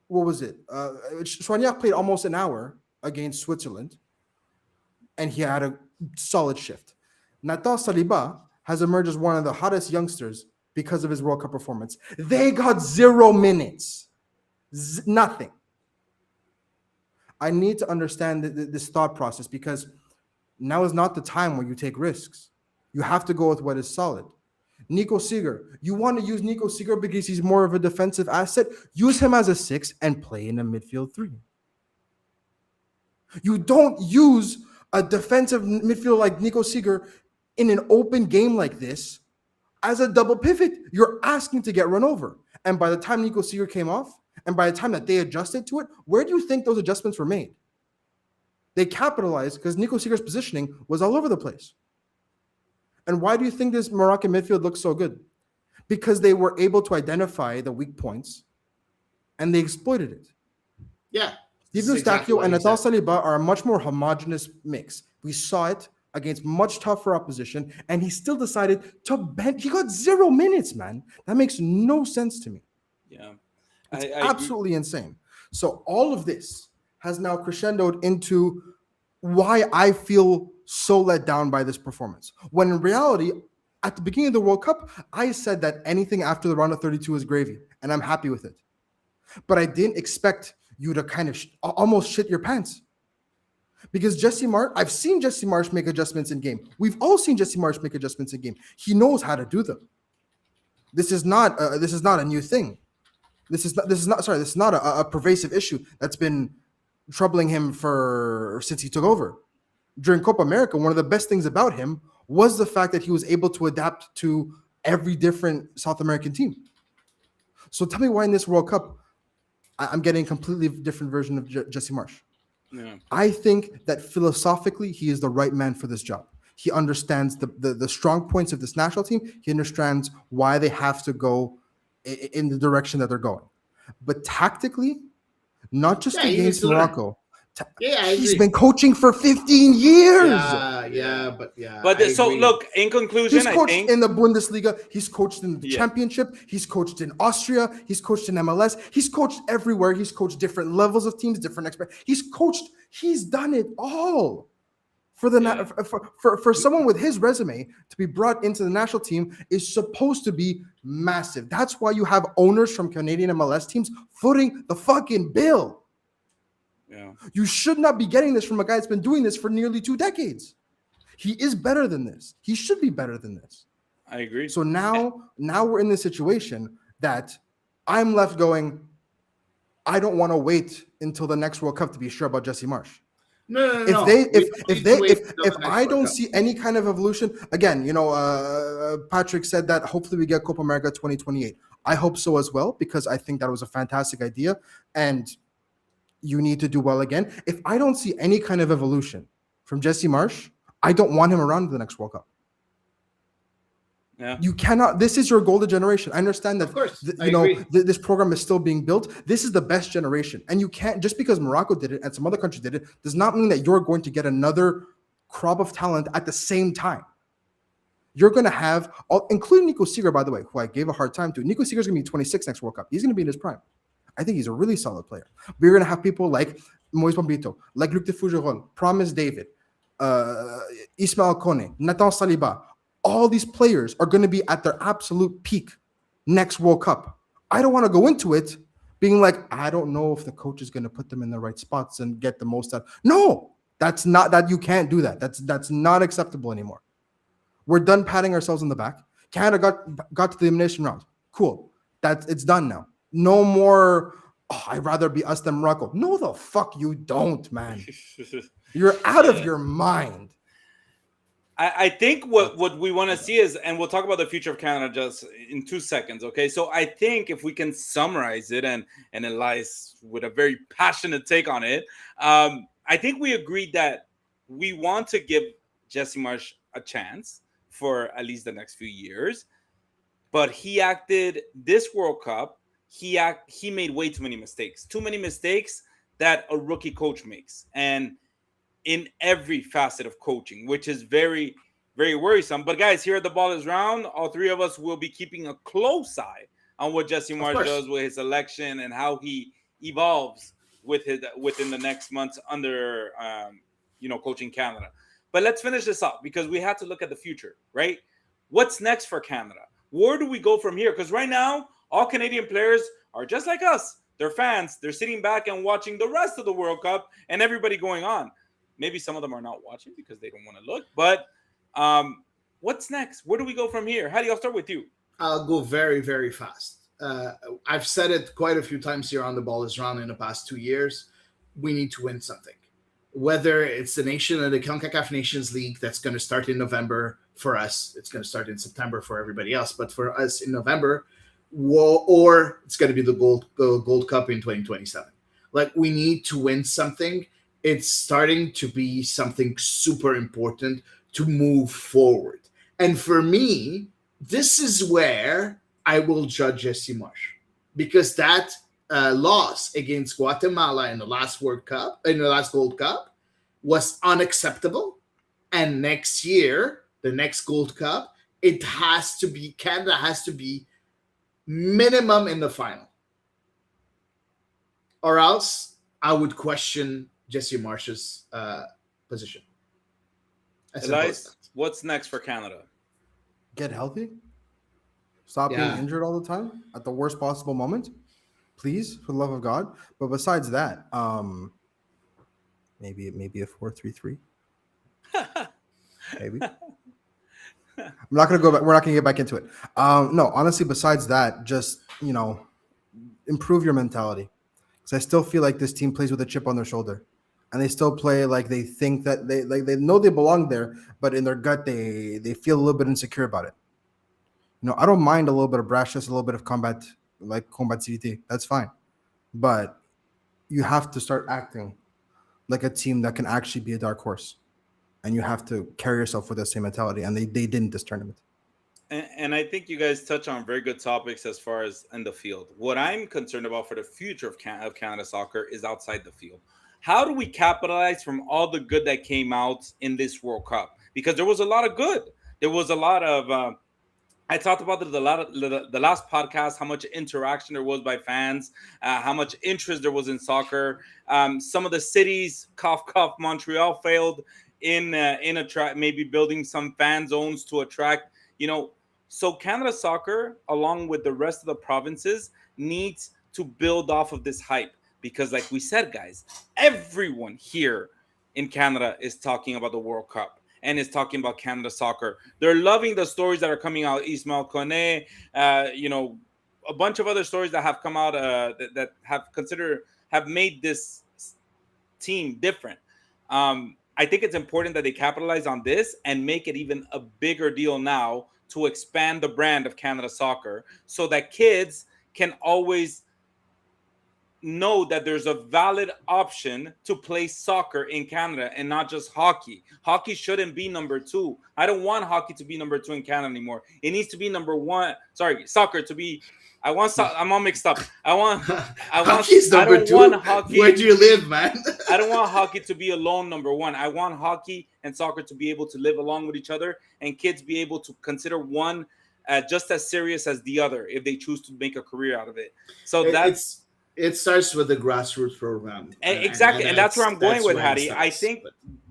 what was it? Chouanière played almost an hour against Switzerland, and he had a solid shift. Nathan Saliba has emerged as one of the hottest youngsters because of his World Cup performance. They got 0 minutes. Nothing. I need to understand this thought process because now is not the time where you take risks. You have to go with what is solid. Nico Seeger, you want to use Nico Seeger because he's more of a defensive asset? Use him as a 6 and play in a midfield 3. You don't use a defensive midfielder like Nico Seeger in an open game like this as a double pivot. You're asking to get run over. And by the time Nico Seeger came off, and by the time that they adjusted to it, where do you think those adjustments were made? They capitalized because Nico Seeger's positioning was all over the place. And why do you think this Moroccan midfield looks so good? Because they were able to identify the weak points and they exploited it. Yeah. Steven Eustachio and Natal Saliba are a much more homogenous mix. We saw it against much tougher opposition, and he still decided to bench. He got 0 minutes, man. That makes no sense to me. Yeah. It's absolutely insane. So all of this has now crescendoed into why I feel so let down by this performance. When in reality, at the beginning of the World Cup, I said that anything after the round of 32 is gravy, and I'm happy with it. But I didn't expect you to kind of almost shit your pants. Because Jesse Marsch, I've seen Jesse Marsch make adjustments in game. We've all seen Jesse Marsch make adjustments in game. He knows how to do them. This is not a new thing. This is not a pervasive issue that's been troubling him for since he took over. During Copa America, one of the best things about him was the fact that he was able to adapt to every different South American team. So tell me why in this World Cup, I'm getting a completely different version of Jesse Marsch. Yeah. I think that philosophically, he is the right man for this job. He understands the strong points of this national team. He understands why they have to go in the direction that they're going. But tactically, not just Yeah, he needs against to learn. Morocco. Yeah, I He's agree. been coaching for 15 years. But I so agree. look, in conclusion, He's I coached think in the Bundesliga. He's coached in the Yeah. Championship. He's coached in Austria. He's coached in MLS. He's coached everywhere. He's coached different levels of teams, different experts. He's done it all. For someone with his resume to be brought into the national team is supposed to be massive. That's why you have owners from Canadian MLS teams footing the fucking bill. yeah. You should not be getting this from a guy that's been doing this for nearly 2 decades. He is better than this. He should be better than this. I agree. So now we're in this situation that I'm left going, I don't want to wait until the next World Cup to be sure about Jesse Marsch. No. If I don't see any kind of evolution, again, Patrick said that hopefully we get Copa America 2028. I hope so as well, because I think that was a fantastic idea, and you need to do well again. If I don't see any kind of evolution from Jesse Marsch, I don't want him around the next World Cup. Yeah. You cannot. This is your golden generation. I understand that. Of course, this program is still being built. This is the best generation, and you can't, just because Morocco did it and some other countries did it, does not mean that you're going to get another crop of talent at the same time. You're going to have, including Nico Seeger, by the way, who I gave a hard time to. Nico Seeger is going to be 26 next World Cup. He's going to be in his prime. I think he's a really solid player. But you're going to have people like Moise Bombito, like Luc de Fougerolles, Promise David, Ismail Kone, Nathan Saliba. All these players are going to be at their absolute peak next World Cup. I don't want to go into it being like, I don't know if the coach is going to put them in the right spots and get the most out. No, that's not that. You can't do that. That's not acceptable anymore. We're done patting ourselves on the back. Canada got to the elimination round. Cool. It's done now. No more, I'd rather be us than Morocco. No, the fuck you don't, man. You're out of your mind. I think what we want to see is, and we'll talk about the future of Canada just in 2 seconds, okay? So I think if we can summarize it, and Elias with a very passionate take on it, I think we agreed that we want to give Jesse Marsch a chance for at least the next few years, but he acted this World Cup, he made way too many mistakes that a rookie coach makes, and in every facet of coaching, which is very, very worrisome. But guys, here at The Ball is Round, all three of us will be keeping a close eye on what Jesse Marsch does with his selection and how he evolves within the next months under coaching Canada. But let's finish this up, because we have to look at the future, right? What's next for Canada? Where do we go from here? Because right now, all Canadian players are just like us. They're fans. They're sitting back and watching the rest of the World Cup and everybody going on. Maybe some of them are not watching because they don't want to look. But what's next? Where do we go from here? Hadi, I'll start with you. I'll go very, very fast. I've said it quite a few times here on The Ball is Round in the past 2 years. We need to win something. Whether it's the CONCACAF Nations League that's going to start in November for us. It's going to start in September for everybody else. But for us in November, or it's going to be the Gold Cup in 2027. Like, we need to win something. It's starting to be something super important to move forward. And for me, this is where I will judge Jesse Marsch, because that loss against Guatemala in the last Gold Cup, was unacceptable. And next year, the next Gold Cup, Canada has to be minimum in the final, or else I would question Jesse Marsch's position. Elias, what's next for Canada? Get healthy. Stop being injured all the time at the worst possible moment. Please, for the love of God. But besides that, maybe a 4-3-3. Maybe. I'm not gonna go back. We're not gonna get back into it. No, honestly, besides that, just improve your mentality. because I still feel like this team plays with a chip on their shoulder, and they still play like they think that they know they belong there, but in their gut they feel a little bit insecure about it. I don't mind a little bit of brashness, a little bit of combativity. That's fine, but you have to start acting like a team that can actually be a dark horse, and you have to carry yourself with the same mentality. And they didn't this tournament. And I think you guys touch on very good topics as far as in the field. What I'm concerned about for the future of Canada soccer is outside the field. How do we capitalize from all the good that came out in this World Cup? Because there was a lot of good. There was a lot of. I talked about it the last podcast. How much interaction there was by fans, how much interest there was in soccer. Some of the cities, cough cough, Montreal failed in attract maybe building some fan zones to attract. So Canada Soccer, along with the rest of the provinces, needs to build off of this hype because, like we said, guys, everyone here in Canada is talking about the World Cup and is talking about Canada Soccer. They're loving the stories that are coming out. Ismail Kone, a bunch of other stories that have come out that have made this team different. I think it's important that they capitalize on this and make it even a bigger deal now to expand the brand of Canada Soccer so that kids can always know that there's a valid option to play soccer in Canada and not just hockey. Hockey shouldn't be number 2. I don't want hockey to be number 2 in Canada anymore. It needs to be number 1. Sorry, soccer to be. I'm all mixed up. Hockey's number 2. Want hockey. Where do you live, man? I don't want hockey to be alone number 1. I want hockey and soccer to be able to live along with each other, and kids be able to consider one just as serious as the other if they choose to make a career out of it. So it starts with the grassroots program. Exactly. And that's where I'm going with, Hattie. I think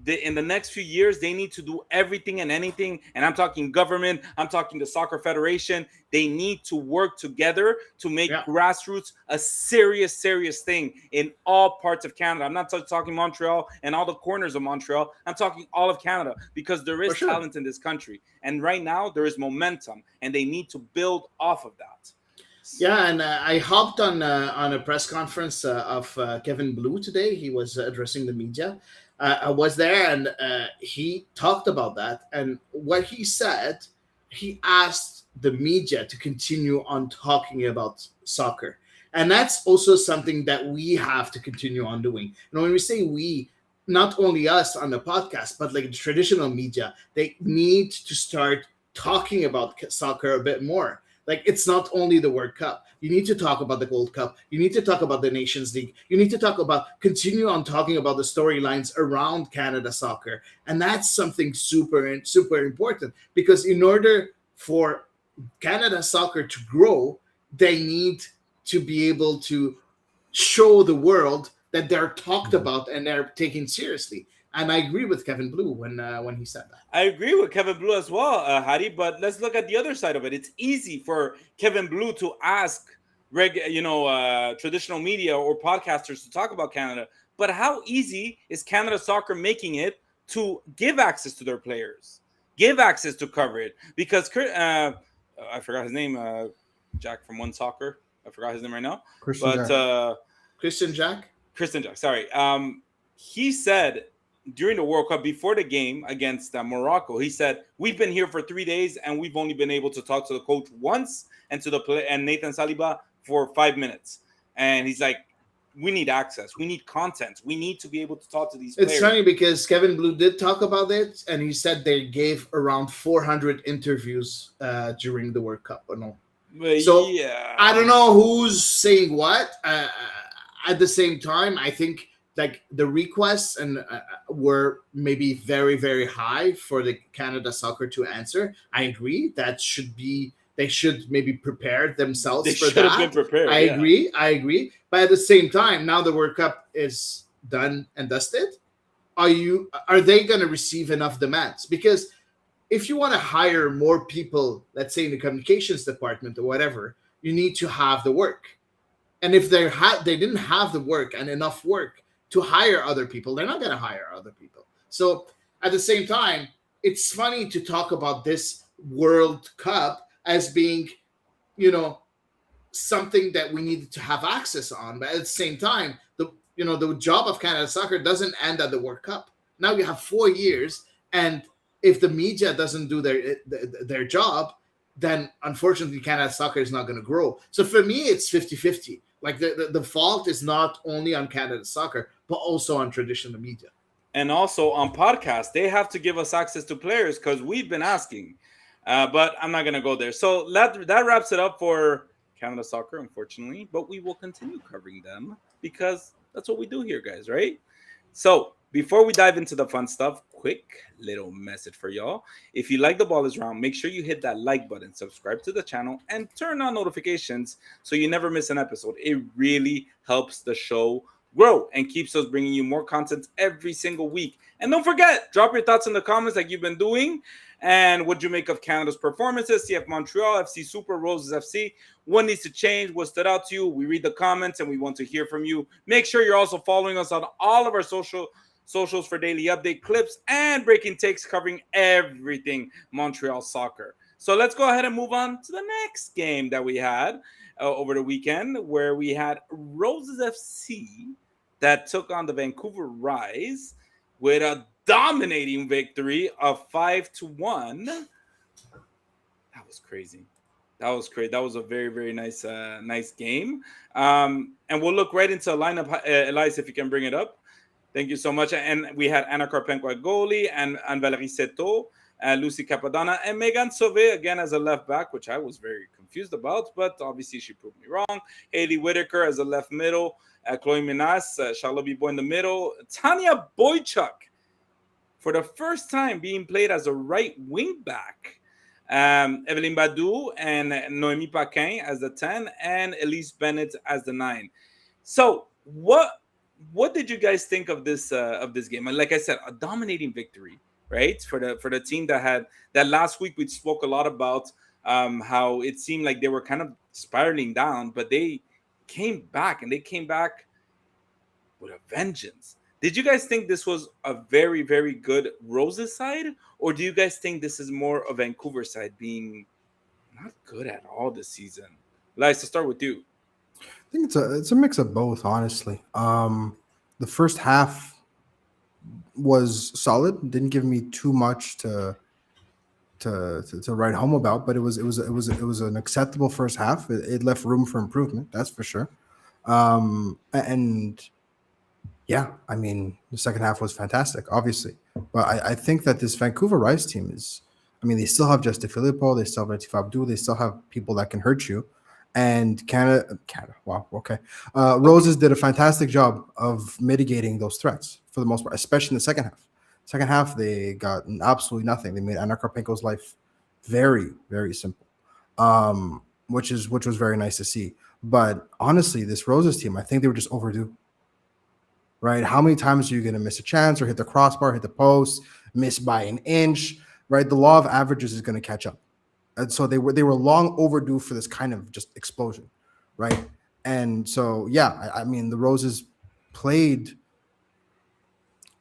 in the next few years, they need to do everything and anything. And I'm talking government. I'm talking the Soccer Federation. They need to work together to make grassroots a serious thing in all parts of Canada. I'm not talking Montreal and all the corners of Montreal. I'm talking all of Canada because there is talent in this country. And right now, there is momentum. And they need to build off of that. Yeah, and I hopped on a press conference of Kevin Blue today. He was addressing the media. I was there, and he talked about that. And what he said, he asked the media to continue on talking about soccer. And that's also something that we have to continue on doing. And when we say we, not only us on the podcast, but like the traditional media, they need to start talking about soccer a bit more. Like, it's not only the World Cup. You need to talk about the Gold Cup. You need to talk about the Nations League. You need to continue on talking about the storylines around Canada Soccer. And that's something super important, because in order for Canada Soccer to grow, they need to be able to show the world that they're talked about and they're taken seriously. And I agree with Kevin Blue when he said that. I agree with Kevin Blue as well, Hadi. But let's look at the other side of it. It's easy for Kevin Blue to ask traditional media or podcasters to talk about Canada. But how easy is Canada Soccer making it to give access to their players, give access to cover it? Because I forgot his name, Jack from One Soccer. I forgot his name right now. Christian Jack. Sorry. He said during the World Cup, before the game against Morocco, he said, we've been here for 3 days and we've only been able to talk to the coach once and to the play and Nathan Saliba for 5 minutes. And he's like, we need access. We need content. We need to be able to talk to these players. It's funny because Kevin Blue did talk about it, and he said they gave around 400 interviews during the World Cup. So yeah. I don't know who's saying what. At the same time, I think like the requests were maybe very, very high for the Canada Soccer to answer. I agree. They should maybe prepare themselves for that. They should have been prepared. I agree. But at the same time, now the World Cup is done and dusted. Are they going to receive enough demands? Because if you want to hire more people, let's say in the communications department or whatever, you need to have the work. And if they didn't have the work and enough work to hire other people, they're not going to hire other people. So at the same time, it's funny to talk about this World Cup as being, something that we needed to have access on. But at the same time, the job of Canada Soccer doesn't end at the World Cup. Now you have 4 years, and if the media doesn't do their job, then unfortunately Canada Soccer is not going to grow. So for me, it's 50-50. Like the fault is not only on Canada Soccer, but also on traditional media. And also on podcasts, they have to give us access to players because we've been asking. But I'm not going to go there. So that wraps it up for Canada Soccer, unfortunately. But we will continue covering them because that's what we do here, guys, right? So before we dive into the fun stuff, quick little message for y'all. If you like The Ball is Round, make sure you hit that like button, subscribe to the channel, and turn on notifications so you never miss an episode. It really helps the show grow and keeps us bringing you more content every single week. And don't forget, drop your thoughts in the comments like you've been doing. And what you make of Canada's performances, CF Montreal, FC Super, Roses FC. What needs to change? What stood out to you? We read the comments and we want to hear from you. Make sure you're also following us on all of our socials for daily update clips and breaking takes covering everything Montreal soccer. So let's go ahead and move on to the next game that we had over the weekend, where we had Roses FC that took on the Vancouver Rise with a dominating victory of 5-1. That was crazy. That was great. That was a very, very nice game. And we'll look right into a lineup. Elias, if you can bring it up. Thank you so much. And we had Anna Karpenko at goalie and Valerie Seto, Lucy Capadonna, and Megan Sauvé again as a left back, which I was very confused about, but obviously she proved me wrong. Haley Whitaker as a left middle, Chloe Minas, Charlotte Bibo in the middle, Tanya Boychuk for the first time being played as a right wing back, Evelyn Badou and Noémie Paquin as the 10, and Elise Bennett as the 9. So what did you guys think of this game? And like I said, a dominating victory, right? For the team that last week we spoke a lot about how it seemed like they were kind of spiraling down, but they came back with a vengeance. Did you guys think this was a very, very good Roses side, or do you guys think this is more a Vancouver side being not good at all this season? Liz, to start with you. I think it's a mix of both, honestly. The first half was solid. Didn't give me too much to write home about, but it was an acceptable first half. It left room for improvement, that's for sure. And yeah, I mean, the second half was fantastic, obviously. But I think that this Vancouver Rise team is, I mean, they still have Jesse Filippo, they still have Latif Abdou, they still have people that can hurt you. And Canada, wow, okay. Roses did a fantastic job of mitigating those threats for the most part, especially in the second half. Second half, they got absolutely nothing. They made Anna Karpenko's life very, very simple, which was very nice to see. But honestly, this Roses team, I think they were just overdue. Right? How many times are you going to miss a chance or hit the crossbar, hit the post, miss by an inch? Right? The law of averages is going to catch up. And so they were long overdue for this kind of just explosion, right? And so, yeah, I mean, the Roses played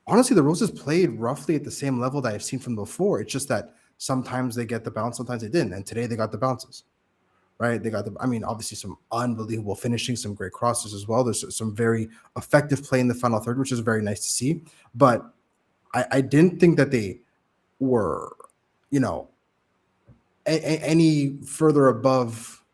roughly at the same level that I've seen from before. It's just that sometimes they get the bounce, sometimes they didn't. And today they got the bounces, right? They got obviously some unbelievable finishing, some great crosses as well. There's some very effective play in the final third, which is very nice to see. But I didn't think that they were, any further above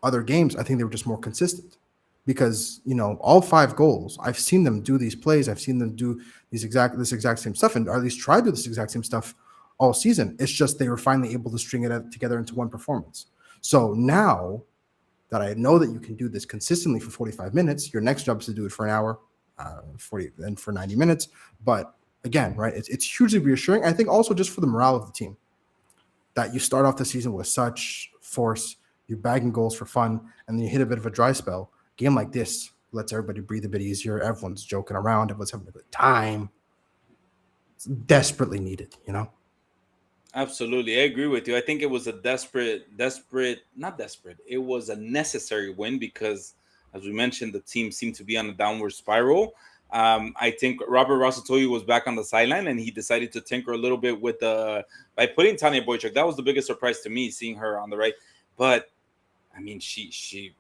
other games. I think they were just more consistent because, all 5 goals, I've seen them do these plays. I've seen them do this exact same stuff, and or at least try to do this exact same stuff all season. It's just they were finally able to string it together into one performance. So now that I know that you can do this consistently for 45 minutes, your next job is to do it for an hour, 40 and for 90 minutes. But again, right, it's hugely reassuring. I think also just for the morale of the team, that you start off the season with such force, you're bagging goals for fun, and then you hit a bit of a dry spell. A game like this lets everybody breathe a bit easier. Everyone's joking around. Everyone's having a good time. It's desperately needed, Absolutely. I agree with you. I think it was a not desperate. It was a necessary win because, as we mentioned, the team seemed to be on a downward spiral. I think Robert Rossitoyu was back on the sideline and he decided to tinker a little bit by putting Tanya Boychuk. That was the biggest surprise to me, seeing her on the right. But I mean, she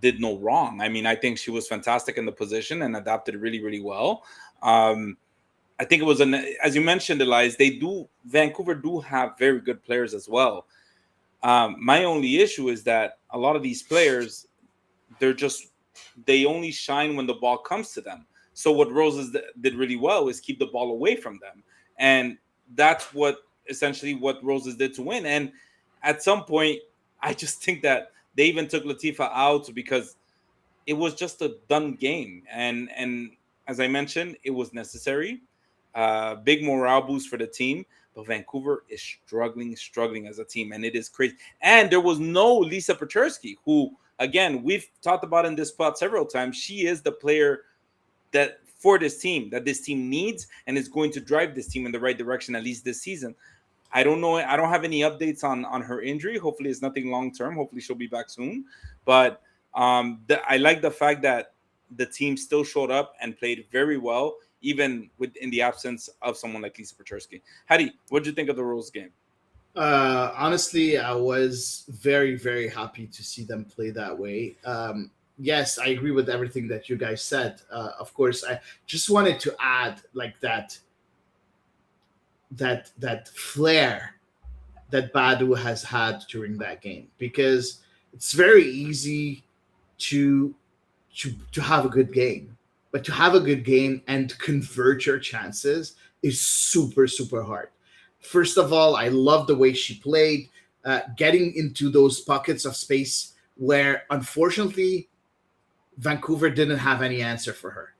did no wrong. I mean, I think she was fantastic in the position and adapted really, really well. I think it was as you mentioned, Elias. Vancouver do have very good players as well. My only issue is that a lot of these players, they only shine when the ball comes to them. So what Roses did really well is keep the ball away from them, and that's essentially what Roses did to win. And at some point, I just think that they even took Latifa out because it was just a done game. And as I mentioned, it was necessary. Big morale boost for the team. But Vancouver is struggling as a team, and it is crazy. And there was no Lisa Pechersky, who, again, we've talked about in this spot several times. She is the player that this team needs, and is going to drive this team in the right direction, at least this season. I don't know. I don't have any updates on her injury. Hopefully, it's nothing long term. Hopefully, she'll be back soon. But I like the fact that the team still showed up and played very well, even in the absence of someone like Lisa Pechersky. Hadi, what did you think of the Rose game? Honestly, I was very, very happy to see them play that way. Yes, I agree with everything that you guys said. Of course, I just wanted to add like that flair that Badu has had during that game, because it's very easy to have a good game, but to have a good game and convert your chances is super, super hard. First of all, I love the way she played, getting into those pockets of space where, unfortunately, Vancouver didn't have any answer for her.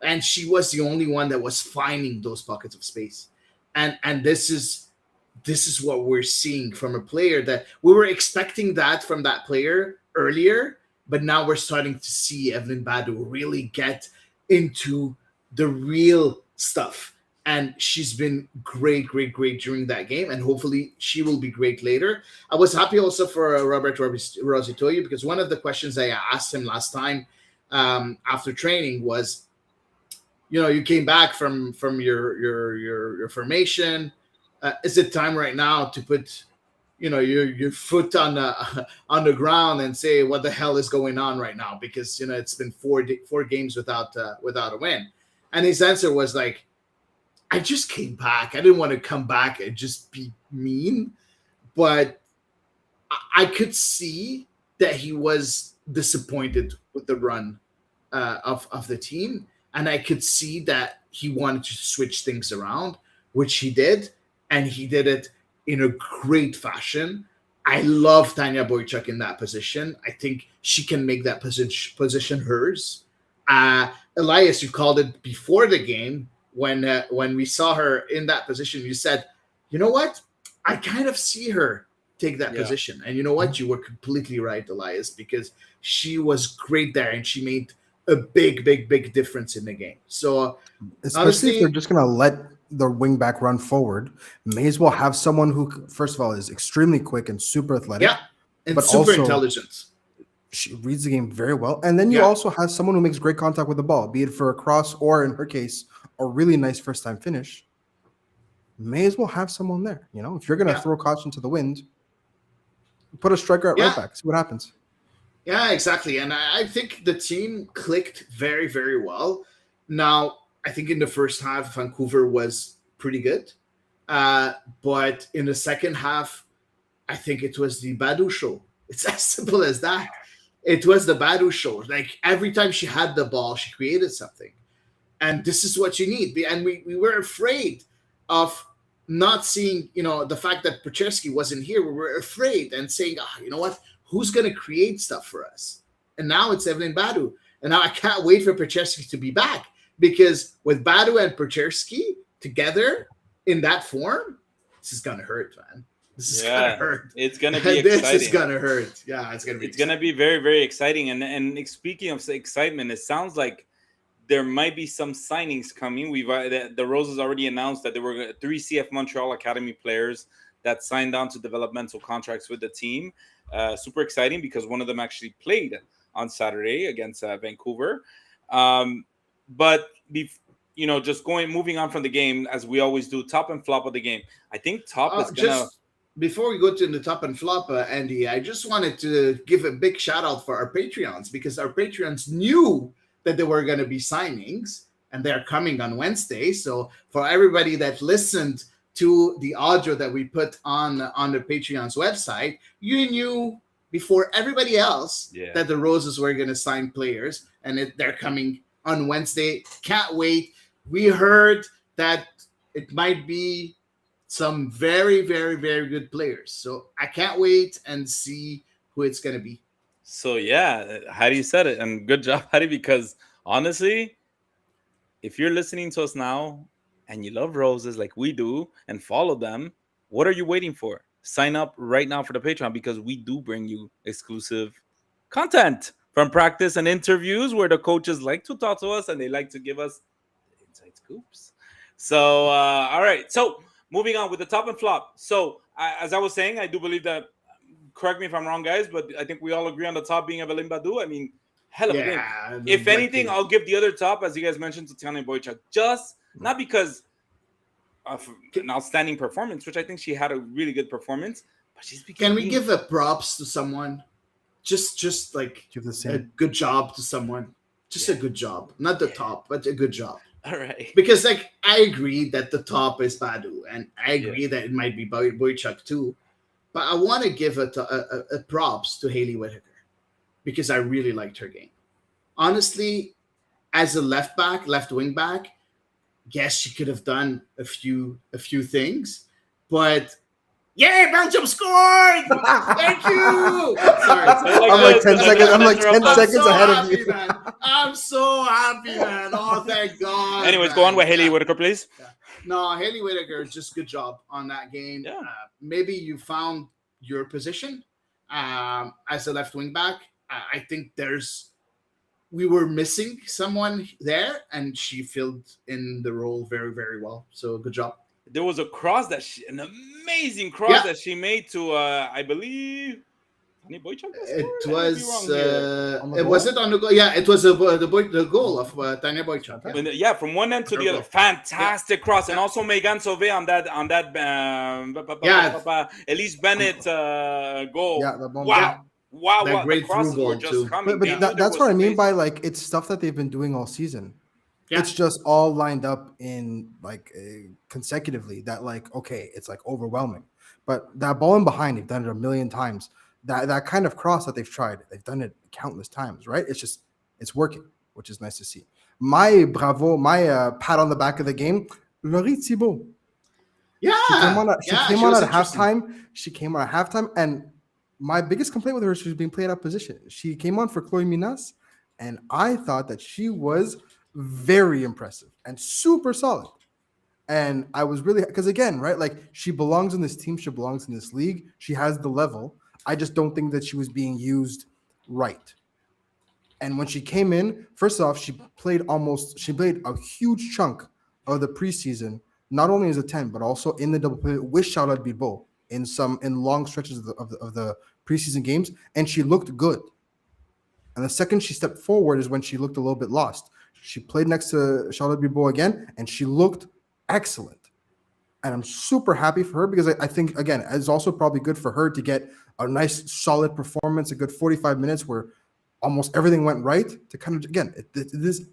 And she was the only one that was finding those pockets of space. And this is what we're seeing from a player that we were expecting that from that player earlier, but now we're starting to see Evelyn Badu really get into the real stuff. And she's been great during that game, and hopefully she will be great later. I was happy also for Robert Rositoye, because one of the questions I asked him last time after training was, you came back from your formation. Is it time right now to put, your foot on the ground and say what the hell is going on right now? Because it's been four games without a win, and his answer was like, I just came back. I didn't want to come back and just be mean, but I could see that he was disappointed with the run of the team, and I could see that he wanted to switch things around, which he did, and he did it in a great fashion. I love Tanya Boychuk in that position. I think she can make that position hers. Elias, you called it before the game. When we saw her in that position, you said, you know what? I kind of see her take that position. And you know what? You were completely right, Elias, because she was great there, and she made a big difference in the game. So especially honestly, if they're just going to let the wing back run forward, may as well have someone who, first of all, is extremely quick and super athletic. Yeah, and but super also intelligent. She reads the game very well. And then you also have someone who makes great contact with the ball, be it for a cross or, in her case, a really nice first-time finish. May as well have someone there. If you're going to throw caution to the wind, put a striker at right back. See what happens. Yeah, exactly. And I think the team clicked very, very well. Now, I think in the first half, Vancouver was pretty good. But in the second half, I think it was the Badu show. It's as simple as that. It was the Badu show. Like, every time she had the ball, she created something. And this is what you need. And we were afraid of not seeing, the fact that Pechersky wasn't here. We were afraid and saying, you know what? Who's going to create stuff for us? And now it's Evelyn Badu. And now I can't wait for Pechersky to be back, because with Badu and Pechersky together in that form, this is going to hurt, man. This is going to hurt. It's going to be exciting. This is going to hurt. Yeah, it's going to be. It's going to be very, very exciting. And speaking of excitement, it sounds like there might be some signings coming. The Roses already announced that there were 3 CF Montreal Academy players that signed on to developmental contracts with the team. Super exciting, because one of them actually played on Saturday against Vancouver. But moving on from the game, as we always do, top and flop of the game. I think top is gonna. before we go to the top and flop, Andy, I just wanted to give a big shout out for our Patreons because our Patreons knew that there were going to be signings and they're coming on Wednesday. So for everybody that listened to the audio that we put on the Patreon's website, you knew before everybody else that the Roses were going to sign players, and they're coming on Wednesday. Can't wait. We heard that it might be some very, very, very good players. So I can't wait and see who it's going to be. So, yeah, Heidi said it, and good job, Heidi, because honestly, if you're listening to us now and you love Roses like we do and follow them, what are you waiting for? Sign up right now for the Patreon because we do bring you exclusive content from practice and interviews where the coaches like to talk to us and they like to give us inside scoops. So, all right. So, moving on with the top and flop. So, as I was saying, I do believe that, correct me if I'm wrong, guys, but I think we all agree on the top being Evelyn Badu. I mean, hell of a game. If anything, I'll give the other top, as you guys mentioned, to Tanya Boychuk. Just not because of an outstanding performance, which I think she had a really good performance. But she's Can we give a props to someone? Just like Give the a same. good job to someone. Just a good job. Not the top, but a good job. All right. Because like I agree that the top is Badu, and I agree that it might be Boychuk too. But I want to give a props to Hayley Whitaker because I really liked her game. Honestly, as a left wing back, yes, she could have done a few things, but Belgium scored! Thank you. Sorry, I'm like 10 seconds. I'm like 10 seconds ahead of you. Man. I'm so happy, man. Oh, thank God. Anyways, man. go on with Hayley Whitaker, please. Yeah. No, Hayley Whitaker, just good job on that game. Yeah. Maybe you found your position as a left wing back. I think we were missing someone there, and she filled in the role very, very well. So good job. There was a cross an amazing cross that she made to, I believe, Tanya Boychuk. It was. Was it on the goal? Yeah, it was the goal of Tanya Boychuk. Yeah. From one end to the other, fantastic cross, and also Megan Sauvé on that Elise Bennett goal. Yeah, the bomb. That Wow! great The crosses through were goal just too. coming. But that's what I mean by like it's stuff that they've been doing all season. Yeah. It's just all lined up in like consecutively. That like okay, it's like overwhelming. But that ball in behind, they've done it a million times. That kind of cross that they've done it countless times, right? It's working, which is nice to see. My pat on the back of the game, Laurie Thibault. Yeah, she came on at halftime. She came on at halftime, and my biggest complaint with her is she was being played out of position. She came on for Chloe Minas, and I thought that she was very impressive and super solid. And I was really, because again, right, like she belongs in this team, she belongs in this league, she has the level. I just don't think that she was being used right. And when she came in, first off, she played a huge chunk of the preseason, not only as a 10, but also in the double pivot with Charlotte Bilbao in long stretches of the preseason games, and she looked good. And the second she stepped forward is when she looked a little bit lost. She played next to Charlotte Bilbao again, and she looked excellent. And I'm super happy for her because I think, again, it's also probably good for her to get a nice, solid performance, a good 45 minutes where almost everything went right to kind of, again, it is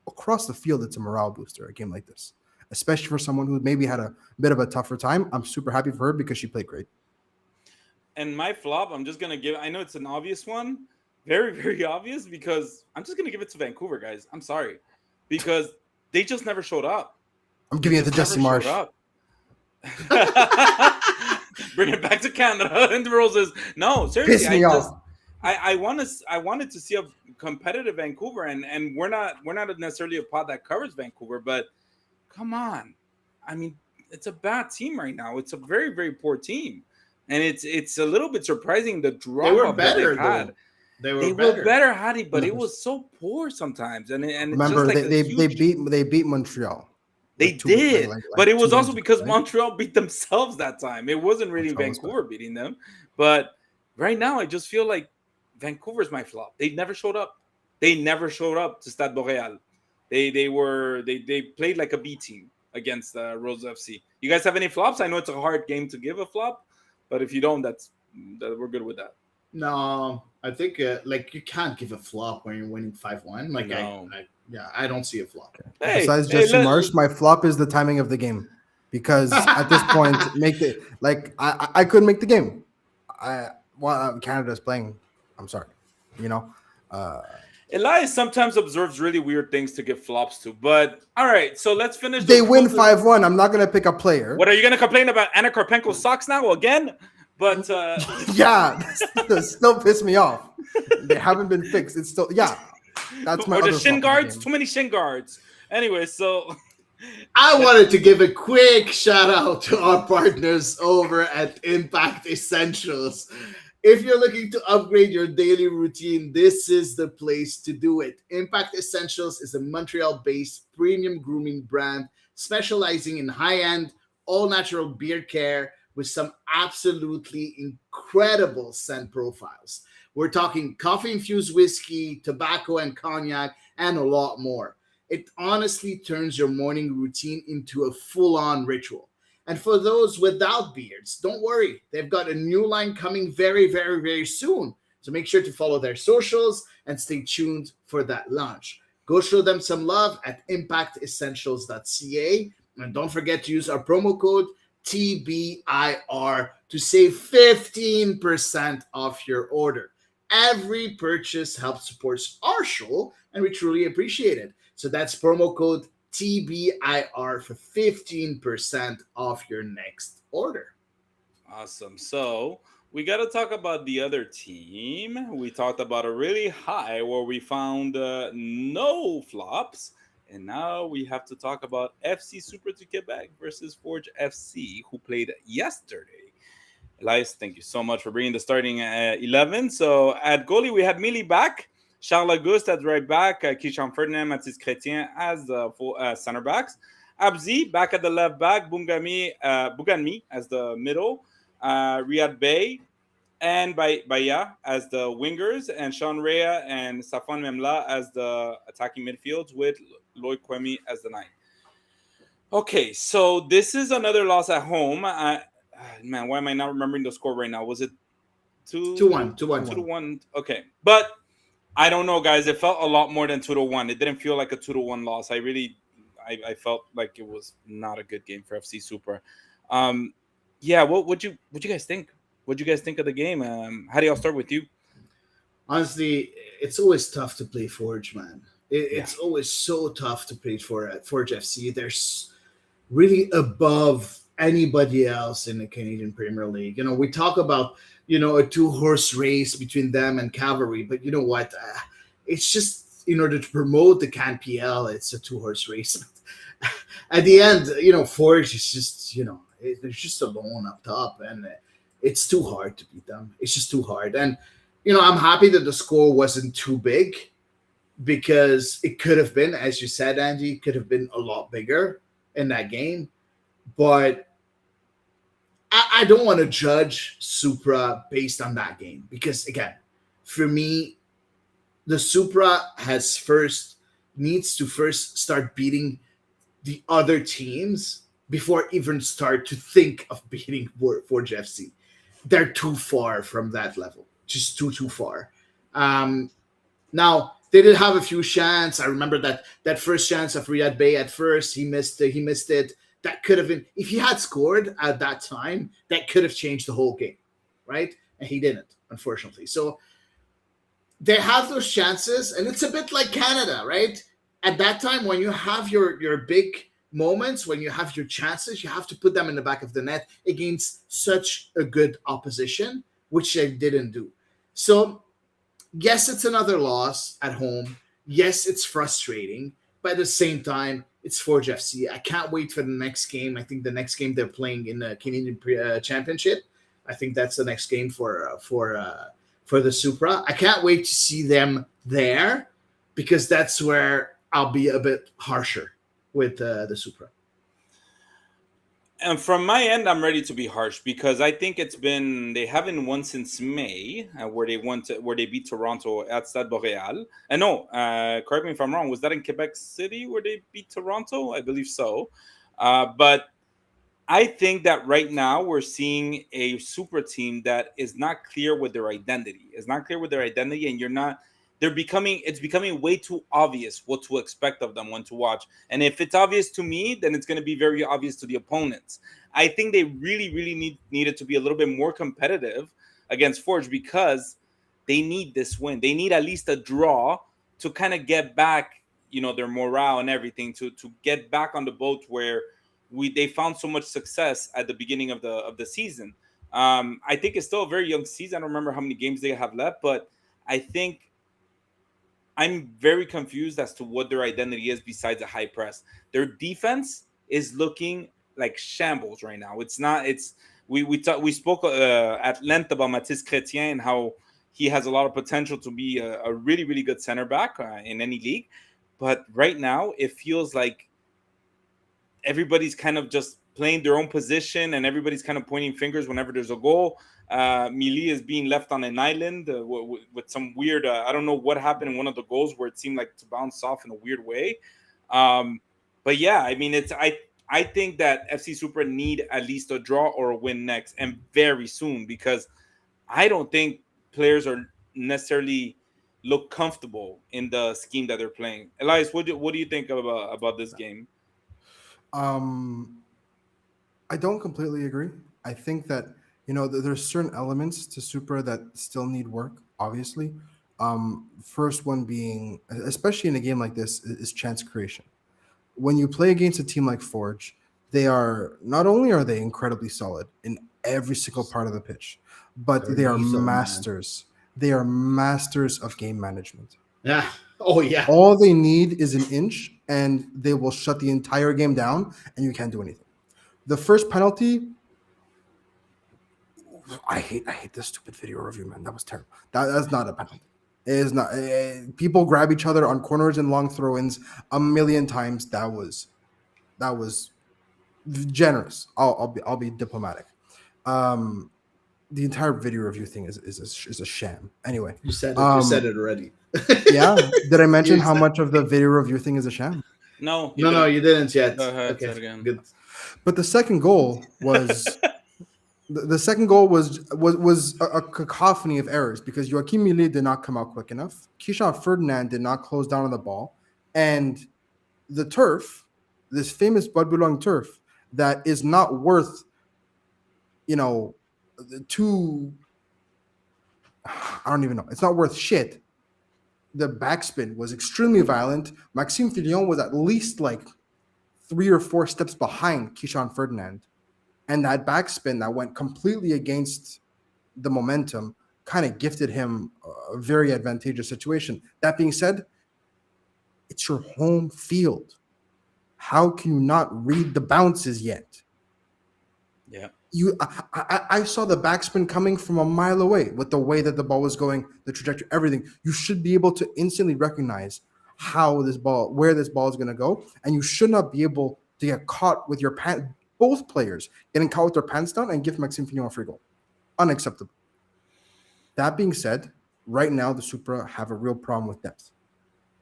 across the field, it's a morale booster, a game like this, especially for someone who maybe had a bit of a tougher time. I'm super happy for her because she played great. And my flop, I'm just going to give, I know it's an obvious one, very, very obvious, because I'm just going to give it to Vancouver, guys. I'm sorry. Because they just never showed up. I'm giving it to Jesse Marsch. Bring it back to Canada and the Roses. No, seriously, Piss me off. I wanted to see a competitive Vancouver, and we're not necessarily a pod that covers Vancouver, but come on, I mean, it's a bad team right now. It's a very, very poor team, and it's a little bit surprising the drop that they had. They were better, Hadi, but it was so poor sometimes, and remember it's just like they beat Montreal. They did, but it was also because Montreal beat themselves that time. It wasn't really Vancouver beating them. But right now, I just feel like Vancouver's my flop. They never showed up. They never showed up to Stade Boreal. They played like a B team against Rose FC. You guys have any flops? I know it's a hard game to give a flop, But if you don't, we're good with that. No, I think like you can't give a flop when you're winning 5-1. Like No. yeah, I don't see a flop. Hey, Besides hey, Jesse Marsch, my flop is the timing of the game, because at this point, make the like I couldn't make the game. Canada's playing. I'm sorry, you know. Uh, Elias sometimes observes really weird things to give flops to. But all right, so let's finish. they Those win close- 5-1. I'm not gonna pick a player. What are you going to complain about? Anna Karpenko's socks now again? But Yeah, that still piss me off. They haven't been fixed. It's still That's my or the other shin flop of the guards. game. Too many shin guards. Anyway, so I wanted to give a quick shout out to our partners over at Impact Essentials. If you're looking to upgrade your daily routine, this is the place to do it. Impact Essentials is a Montreal-based premium grooming brand specializing in high-end, all-natural beard care with some absolutely incredible scent profiles. We're talking coffee-infused whiskey, tobacco and cognac, and a lot more. It honestly turns your morning routine into a full-on ritual. And for those without beards, don't worry. They've got a new line coming very, very, very soon. So make sure to follow their socials and stay tuned for that launch. Go show them some love at impactessentials.ca. And don't forget to use our promo code TBIR to save 15% off your order. Every purchase helps support our show, and we truly appreciate it. So that's promo code TBIR for 15% off your next order. awesome. So we got to talk about the other team. We talked about a really high where we found no flops. And now we have to talk about FC Super to Quebec versus Forge FC, who played yesterday. Elias, thank you so much for bringing the starting 11. So at goalie, we had Millie back, Charles Auguste at right back, Kishan Ferdinand, Mathis Chrétien as the center backs, Abzi back at the left back, Buganmi as the middle, Riyad Bey and Baya as the wingers, and Sean Rea and Safwan Memla as the attacking midfields, with Lloyd Kwemi as the nine. Okay, so this is another loss at home. Man, why am I not remembering the score right now? Was it 2-1. 2-1? Okay, but I don't know, guys. It felt a lot more than 2-1. It didn't feel like a 2-1 loss. I felt like it was not a good game for FC Super. Yeah, what you guys think? What do you guys think of the game? How do y'all start with you? Honestly, it's always tough to play Forge, man. It's always so tough to play for Forge FC. They're really above anybody else in the Canadian Premier League. You know, we talk about, a two-horse race between them and Cavalry, but you know what? It's just in order to promote the CanPL, it's a two-horse race. At the end, Forge is just, they're just alone up top, and it's too hard to beat them. It's just too hard. And, I'm happy that the score wasn't too big, because it could have been, as you said, Andy, could have been a lot bigger in that game. But I don't want to judge Supra based on that game, because, again, for me, the Supra needs to first start beating the other teams before even start to think of beating Forge FC. They're too far from that level, just too far. Now, they did have a few chances. I remember that first chance of Riyad Bey at first. He missed it. That could have been, if he had scored at that time, that could have changed the whole game, right? And he didn't, unfortunately. So they have those chances, and it's a bit like Canada, right? At that time, when you have your big moments, when you have your chances, you have to put them in the back of the net against such a good opposition, which they didn't do. So yes, it's another loss at home. Yes, it's frustrating, but at the same time, it's Forge FC. I can't wait for the next game. I think the next game they're playing in the Canadian Championship. I think that's the next game for the Supra. I can't wait to see them there, because that's where I'll be a bit harsher with the Supra. And from my end, I'm ready to be harsh, because I think they haven't won since May, where they beat Toronto at Stade Boréal. And no, correct me if I'm wrong. Was that in Quebec City where they beat Toronto? I believe so. But I think that right now we're seeing a super team that is not clear with their identity. It's not clear with their identity, and you're not. They're becoming. It's becoming way too obvious what to expect of them when to watch. And if it's obvious to me, then it's going to be very obvious to the opponents. I think they really, really needed to be a little bit more competitive against Forge because they need this win. They need at least a draw to kind of get back, their morale and everything to get back on the boat where they found so much success at the beginning of the season. I think it's still a very young season. I don't remember how many games they have left, but I think I'm very confused as to what their identity is besides a high press. Their defense is looking like shambles right now. It's not. It's we spoke at length about Mathis Chrétien and how he has a lot of potential to be a really really good center back in any league, but right now it feels like everybody's kind of just playing their own position and everybody's kind of pointing fingers whenever there's a goal. Mili is being left on an island with some weird, I don't know what happened in one of the goals where it seemed like to bounce off in a weird way. But yeah, I mean, I think that FC Super need at least a draw or a win next and very soon because I don't think players are necessarily look comfortable in the scheme that they're playing. Elias, what do you think about this game? Um, I don't completely agree. I think that there's certain elements to Supra that still need work. Obviously, first one being, especially in a game like this, is chance creation. When you play against a team like Forge, they are not only are they incredibly solid in every single part of the pitch, but They're they are lethal, man. masters. They are masters of game management. Yeah. Oh yeah. All they need is an inch, and they will shut the entire game down, and you can't do anything. The first penalty, I hate this stupid video review, man. That was terrible. That's not a penalty. It is not. People grab each other on corners and long throw-ins a million times. That was generous. I'll be diplomatic. The entire video review thing is a sham. Anyway, You said it. You said it already. Yeah. Did I mention how much of the video review thing is a sham? No, No, you didn't yet. Go ahead, Okay, say it again. good. But the second goal was the second goal was a cacophony of errors because Joachim Millet did not come out quick enough. Kishan Ferdinand did not close down on the ball, and the turf, this famous Bud Boulogne turf, that is not worth, two. I don't even know. It's not worth shit. The backspin was extremely violent. Maxime Fillon was at least like 3 or 4 steps behind Kishan Ferdinand. And that backspin that went completely against the momentum kind of gifted him a very advantageous situation. That being said, it's your home field. How can you not read the bounces yet? Yeah. I saw the backspin coming from a mile away with the way that the ball was going, the trajectory, everything. You should be able to instantly recognize where this ball is going to go, and you should not be able to get caught with your pants. Both players getting caught with their pants down and give Maxime Fillon a free goal. Unacceptable. That being said, right now the Supra have a real problem with depth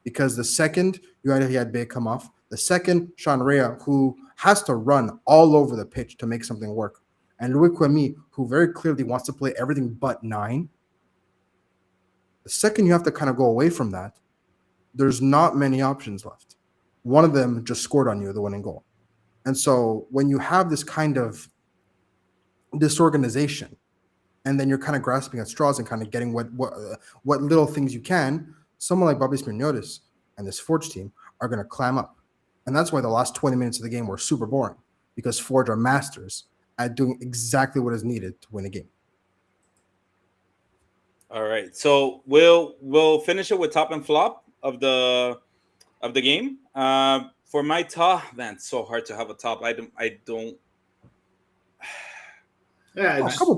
because the second you had Bay come off, the second Sean Rea, who has to run all over the pitch to make something work, and Louis Kwemi, who very clearly wants to play everything but 9. The second you have to kind of go away from that, there's not many options left. One of them just scored on you, the winning goal. And so when you have this kind of disorganization, and then you're kind of grasping at straws and kind of getting what little things you can, someone like Bobby Smirniotis and this Forge team are going to clam up. And that's why the last 20 minutes of the game were super boring, because Forge are masters at doing exactly what is needed to win a game. All right, so we'll finish it with top and flop of the game. For my top, man, it's so hard to have a top. I don't. Yeah, A couple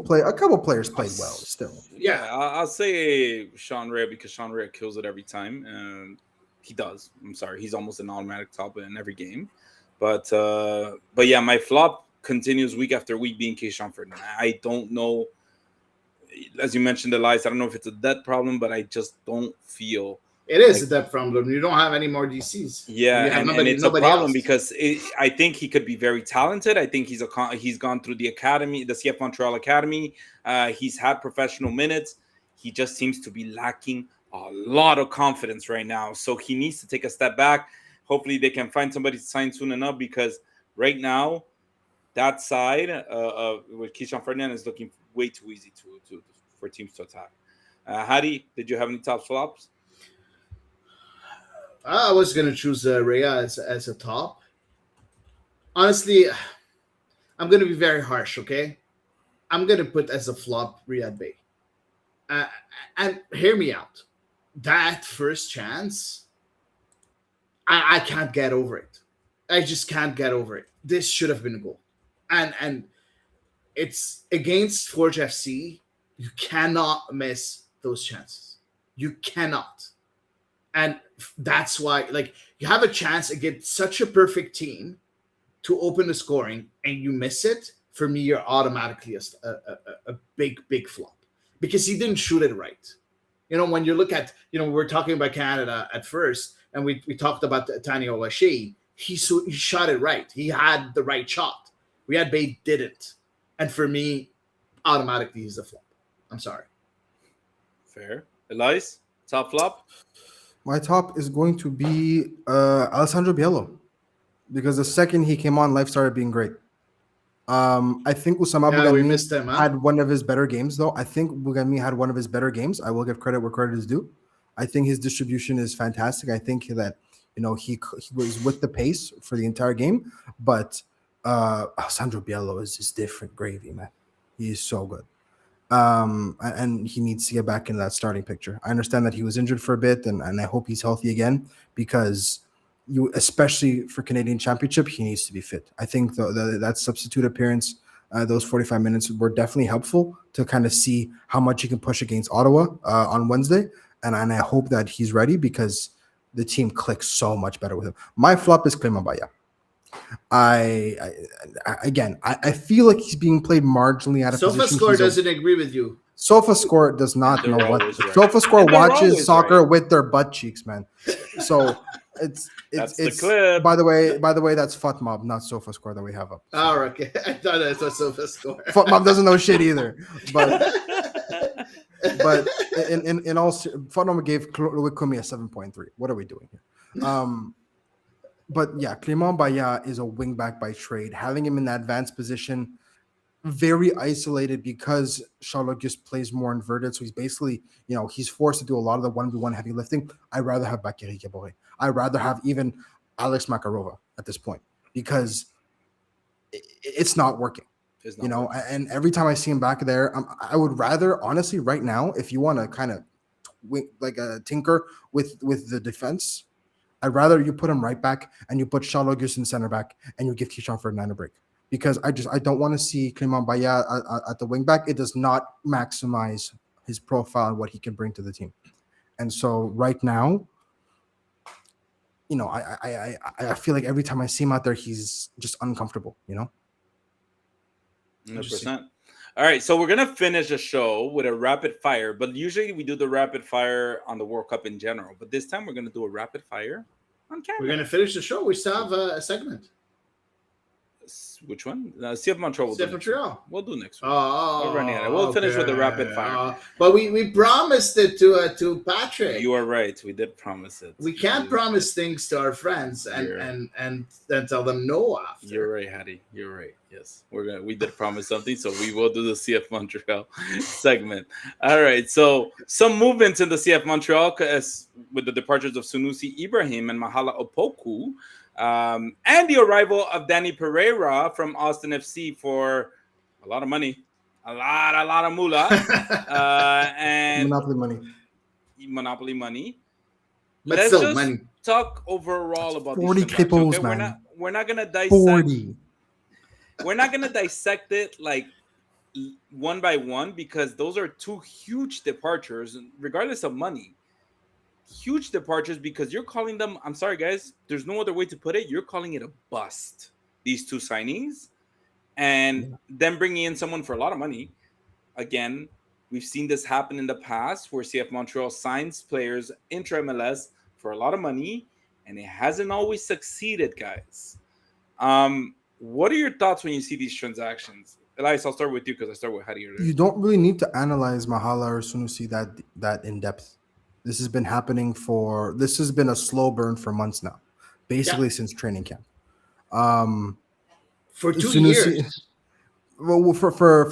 players played well still. Yeah, I'll say Sean Rea because Sean Rea kills it every time, and he does. I'm sorry, he's almost an automatic top in every game. But yeah, my flop continues week after week being Keyshawn Ferdinand. I don't know, as you mentioned, Elias, I don't know if it's a debt problem, but I just don't feel It is Like, a depth problem. You don't have any more DCs. yeah, You have and it's a nobody problem else. because I think he could be very talented. I think he's gone through the academy, the CF Montreal Academy. He's had professional minutes. He just seems to be lacking a lot of confidence right now. So he needs to take a step back. Hopefully, they can find somebody to sign soon enough because right now that side with Keyshawn Ferdinand is looking way too easy to for teams to attack. Hadi, did you have any top flops? I was gonna choose Rhea as a top. Honestly, I'm gonna be very harsh. Okay, I'm gonna put as a flop Riyad Bey. Uh, and hear me out. That first chance, I can't get over it. I just can't get over it. This should have been a goal, and it's against Forge FC. You cannot miss those chances. You cannot. And that's why, like, you have a chance against such a perfect team to open the scoring and you miss it. For me, you're automatically a big flop because he didn't shoot it right. When you look at, we were talking about Canada at first, and we talked about Tani Owashi. He shot it right. He had the right shot. Riyad Bey didn't. And for me, automatically he's a flop. I'm sorry. Fair. Elias, top flop? My top is going to be Alessandro Biello, because the second he came on, life started being great. I think Usama we Bougani missed him, huh? had one of his better games, though. I think Bougani had one of his better games. I will give credit where credit is due. I think his distribution is fantastic. I think that he was with the pace for the entire game, but Alessandro Biello is just different gravy, man. He is so good. And he needs to get back in that starting picture. I understand that he was injured for a bit, and I hope he's healthy again, because especially for Canadian Championship, he needs to be fit. I think that substitute appearance, those 45 minutes were definitely helpful to kind of see how much he can push against Ottawa on Wednesday. And I hope that he's ready, because the team clicks so much better with him. My flop is Clément Baya. I feel like he's being played marginally out of position. SofaScore doesn't agree with you. SofaScore does not know what. Right. SofaScore watches soccer right. with their butt cheeks, man. So it's the clip. By the way, that's FUTMob, not SofaScore that we have up. So. Oh, okay. I thought it was SofaScore. FUTMob doesn't know shit either, but in all, FUTMob gave Louis Kumi a 7.3. What are we doing here? But yeah, Clément Baya is a wingback by trade. Having him in that advanced position, very isolated, because Charlotte just plays more inverted. So he's basically, he's forced to do a lot of the 1v1 heavy lifting. I'd rather have Bakary Kebore. I'd rather have even Alex Makarova at this point, because it's not working. And every time I see him back there, I would rather, honestly, right now, if you want to kind of tinker with the defense, I'd rather you put him right back and you put Charles Augustin center back and you give Keyshawn Ferdinand a break, because I don't want to see Clément Baya at the wing back. It does not maximize his profile and what he can bring to the team. And so right now, I feel like every time I see him out there, he's just uncomfortable. 100%. All right, so we're gonna finish the show with a rapid fire, but usually we do the rapid fire on the World Cup in general. But this time we're gonna do a rapid fire on Canada. We're gonna finish the show. We still have a segment. Which one? CF Montreal. CF Montreal. We'll do next week. Oh, we're running out of. We'll finish with the rapid fire. But we promised it to Patrick. You are right. We did promise it. We can't promise things to our friends and then tell them no after. You're right, Hattie. You're right. Yes, we did promise something, so we will do the CF Montreal segment. All right. So some movements in the CF Montreal, with the departures of Sunusi Ibrahim and Mahala Opoku. And the arrival of Danny Pereira from Austin FC for a lot of money, a lot of moolah, and Monopoly money. But Let's still just money. Talk overall about 40 these transactions, okay? man. We're not gonna dissect. 40. We're not gonna dissect it like one by one, because those are two huge departures, regardless of money. Huge departures, because you're calling them, I'm sorry guys, there's no other way to put it, you're calling it a bust, these two signings, and then bringing in someone for a lot of money. Again, We've seen this happen in the past where CF Montreal signs players intra MLS for a lot of money, and it hasn't always succeeded, guys. What are your thoughts when you see these transactions? Elias, I'll start with you because I start with Hadi You earlier. don't really need to analyze Mahala or Sunusi that in depth. This has been happening for this has been a slow burn for months now, Yeah, basically since training camp. Um, for 2 years. Sunusi, well, for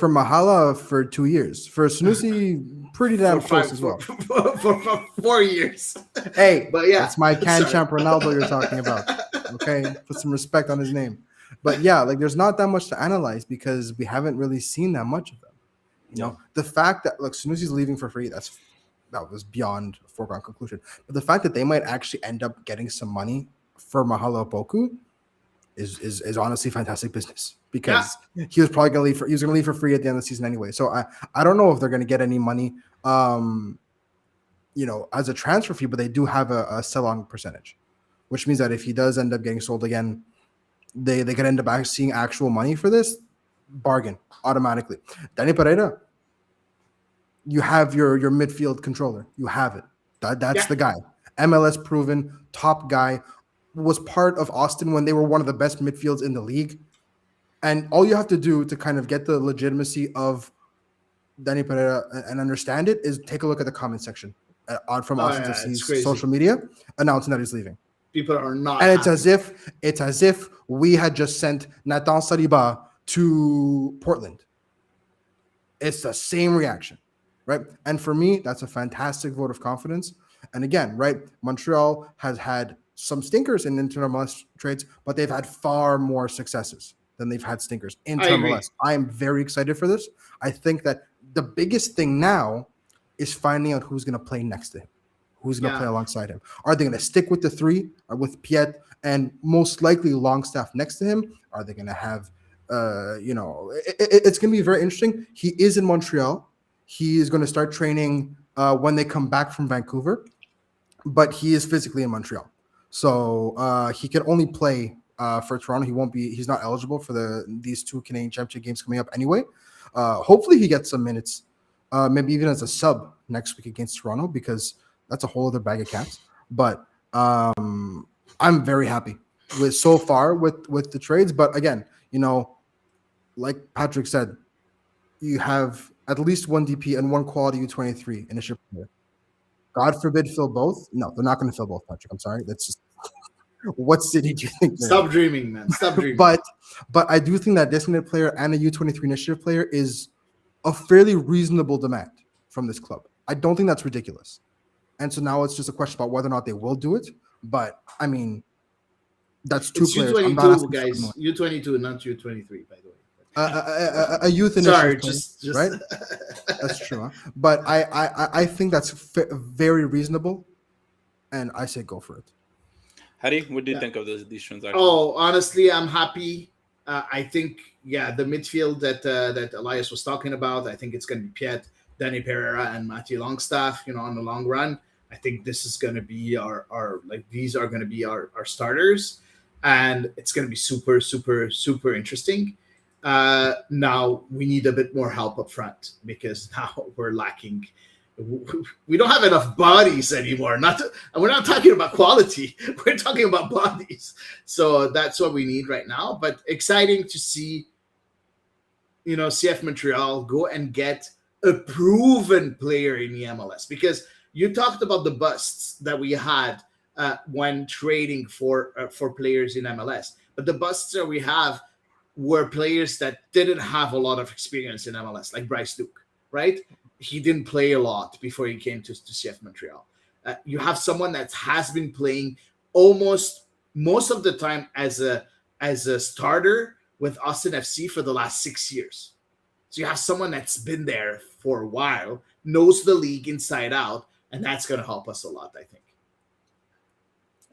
Mahala for 2 years, for Sunusi, pretty damn For close five as for, well. for 4 years. Hey, But yeah, that's my sorry. Canmnt Ronaldo you're talking about. Okay, put some respect on his name. But yeah, like there's not that much to analyze because we haven't really seen that much of them. Yeah. The fact that look, Sunusi's leaving for free, that was beyond a foregone conclusion. But the fact that they might actually end up getting some money for Mahalo Poku is honestly fantastic business Yeah, because he was probably gonna leave for free at the end of the season anyway. So I don't know if they're gonna get any money as a transfer fee, but they do have a sell-on percentage, which means that if he does end up getting sold again, they could end up seeing actual money for this bargain automatically. Danny Pereira, you have your midfield controller. You have it. That's yeah. the guy. MLS proven top guy. Was part of Austin when they were one of the best midfields in the league. And all you have to do to kind of get the legitimacy of Danny Pereira and understand it is take a look at the comment section from Oh Austin yeah, it's FC's crazy. social media announcing that he's leaving. People are not And it's happy. as if we had just sent Nathan Saliba to Portland. It's the same reaction, right? And for me, that's a fantastic vote of confidence. And again, right, Montreal has had some stinkers in inter-MLS trades, but they've had far more successes than they've had stinkers in I agree. MLS. I am very excited for this. I think that the biggest thing now is finding out who's going to play next to him, who's going to Yeah. play alongside him. Are they going to stick with the three, or with Piet and most likely Longstaff next to him? Are they going to have it's going to be very interesting. He is in Montreal. He is going to start training when they come back from Vancouver, but he is physically in Montreal. So he can only play for Toronto. He's not eligible for these two Canadian Championship games coming up anyway. Hopefully he gets some minutes, maybe even as a sub next week against Toronto, because that's a whole other bag of cats. But I'm very happy with so far with the trades. But again, like Patrick said, you have at least one DP and one quality U23 initiative player. God forbid fill both. No, they're not going to fill both, Patrick. I'm sorry. That's just what city do you think they're Stop dreaming, man. Stop in? dreaming. But I do think that designated player and a U23 initiative player is a fairly reasonable demand from this club. I don't think that's ridiculous. And so now it's just a question about whether or not they will do it. But I mean, that's two It's players. I'm not U22, asking for guys. more. U22, not U23, by the way. A youth initiative Sorry, player, just right? That's true. Huh? But I think that's very reasonable, and I say go for it. Hadi, what do you Yeah. think of these transactions? Oh, honestly, I'm happy. I think, yeah, the midfield that Elias was talking about, I think it's going to be Piet, Danny Pereira, and Matthew Longstaff. On the long run, I think this is going to be our these are going to be our starters, and it's going to be super, super, super interesting. Now we need a bit more help up front because now we're lacking. We don't have enough bodies anymore. We're not talking about quality. We're talking about bodies. So that's what we need right now. But exciting to see, CF Montreal go and get a proven player in the MLS, because you talked about the busts that we had when trading for players in MLS, but the busts that we have were players that didn't have a lot of experience in MLS, like Bryce Duke, right? He didn't play a lot before he came to CF Montreal. You have someone that has been playing almost most of the time as a starter with Austin FC for the last 6 years. So you have someone that's been there for a while, knows the league inside out, and that's going to help us a lot, I think.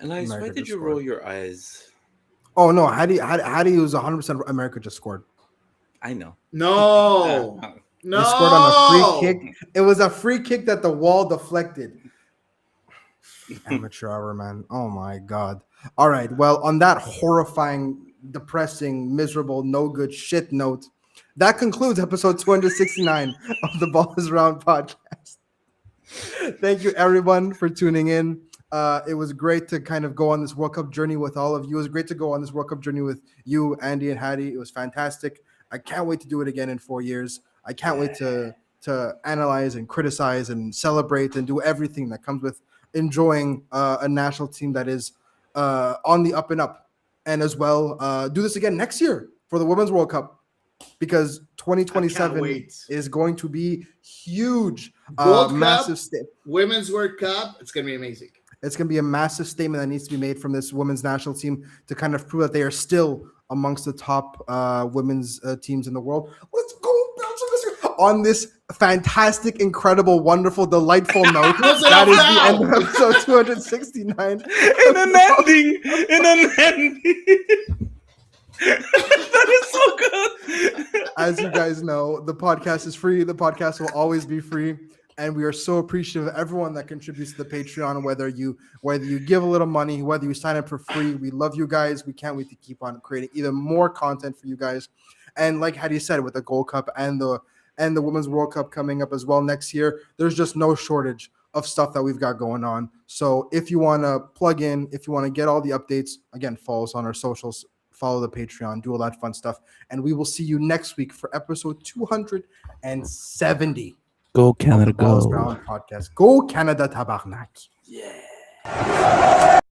Elias, why America did just you scored. roll your eyes? Oh no, how do you was 100% America just scored? I know. No. No. They scored on a free kick. It was a free kick that the wall deflected. Amateur hour, man. Oh my god. All right. Well, on that horrifying, depressing, miserable, no good shit note, That concludes episode 269 of the Ball is Round podcast. Thank you, everyone, for tuning in. It was great to kind of go on this World Cup journey with all of you. It was great to go on this World Cup journey with you, Andy and Hattie. It was fantastic. I can't wait to do it again in 4 years. I can't wait to analyze and criticize and celebrate and do everything that comes with enjoying a national team that is on the up and up. And as well, do this again next year for the Women's World Cup, because 2027 is going to be huge. Massive Women's World Cup. It's going to be amazing. It's going to be a massive statement that needs to be made from this women's national team to kind of prove that they are still amongst the top women's teams in the world. Let's go on this fantastic, incredible, wonderful, delightful note. That is the end of episode 269. In an ending. That is so good. As you guys know, the podcast is free. The podcast will always be free. And we are so appreciative of everyone that contributes to the Patreon, whether you give a little money, whether you sign up for free. We love you guys. We can't wait to keep on creating even more content for you guys. And like Hattie said, with the Gold Cup and the Women's World Cup coming up as well next year, there's just no shortage of stuff that we've got going on. So if you want to plug in, if you want to get all the updates, again, follow us on our socials, follow the Patreon, do all that fun stuff. And we will see you next week for episode 270. Go Canada, go. Podcast. Go Canada, tabarnak. Yeah.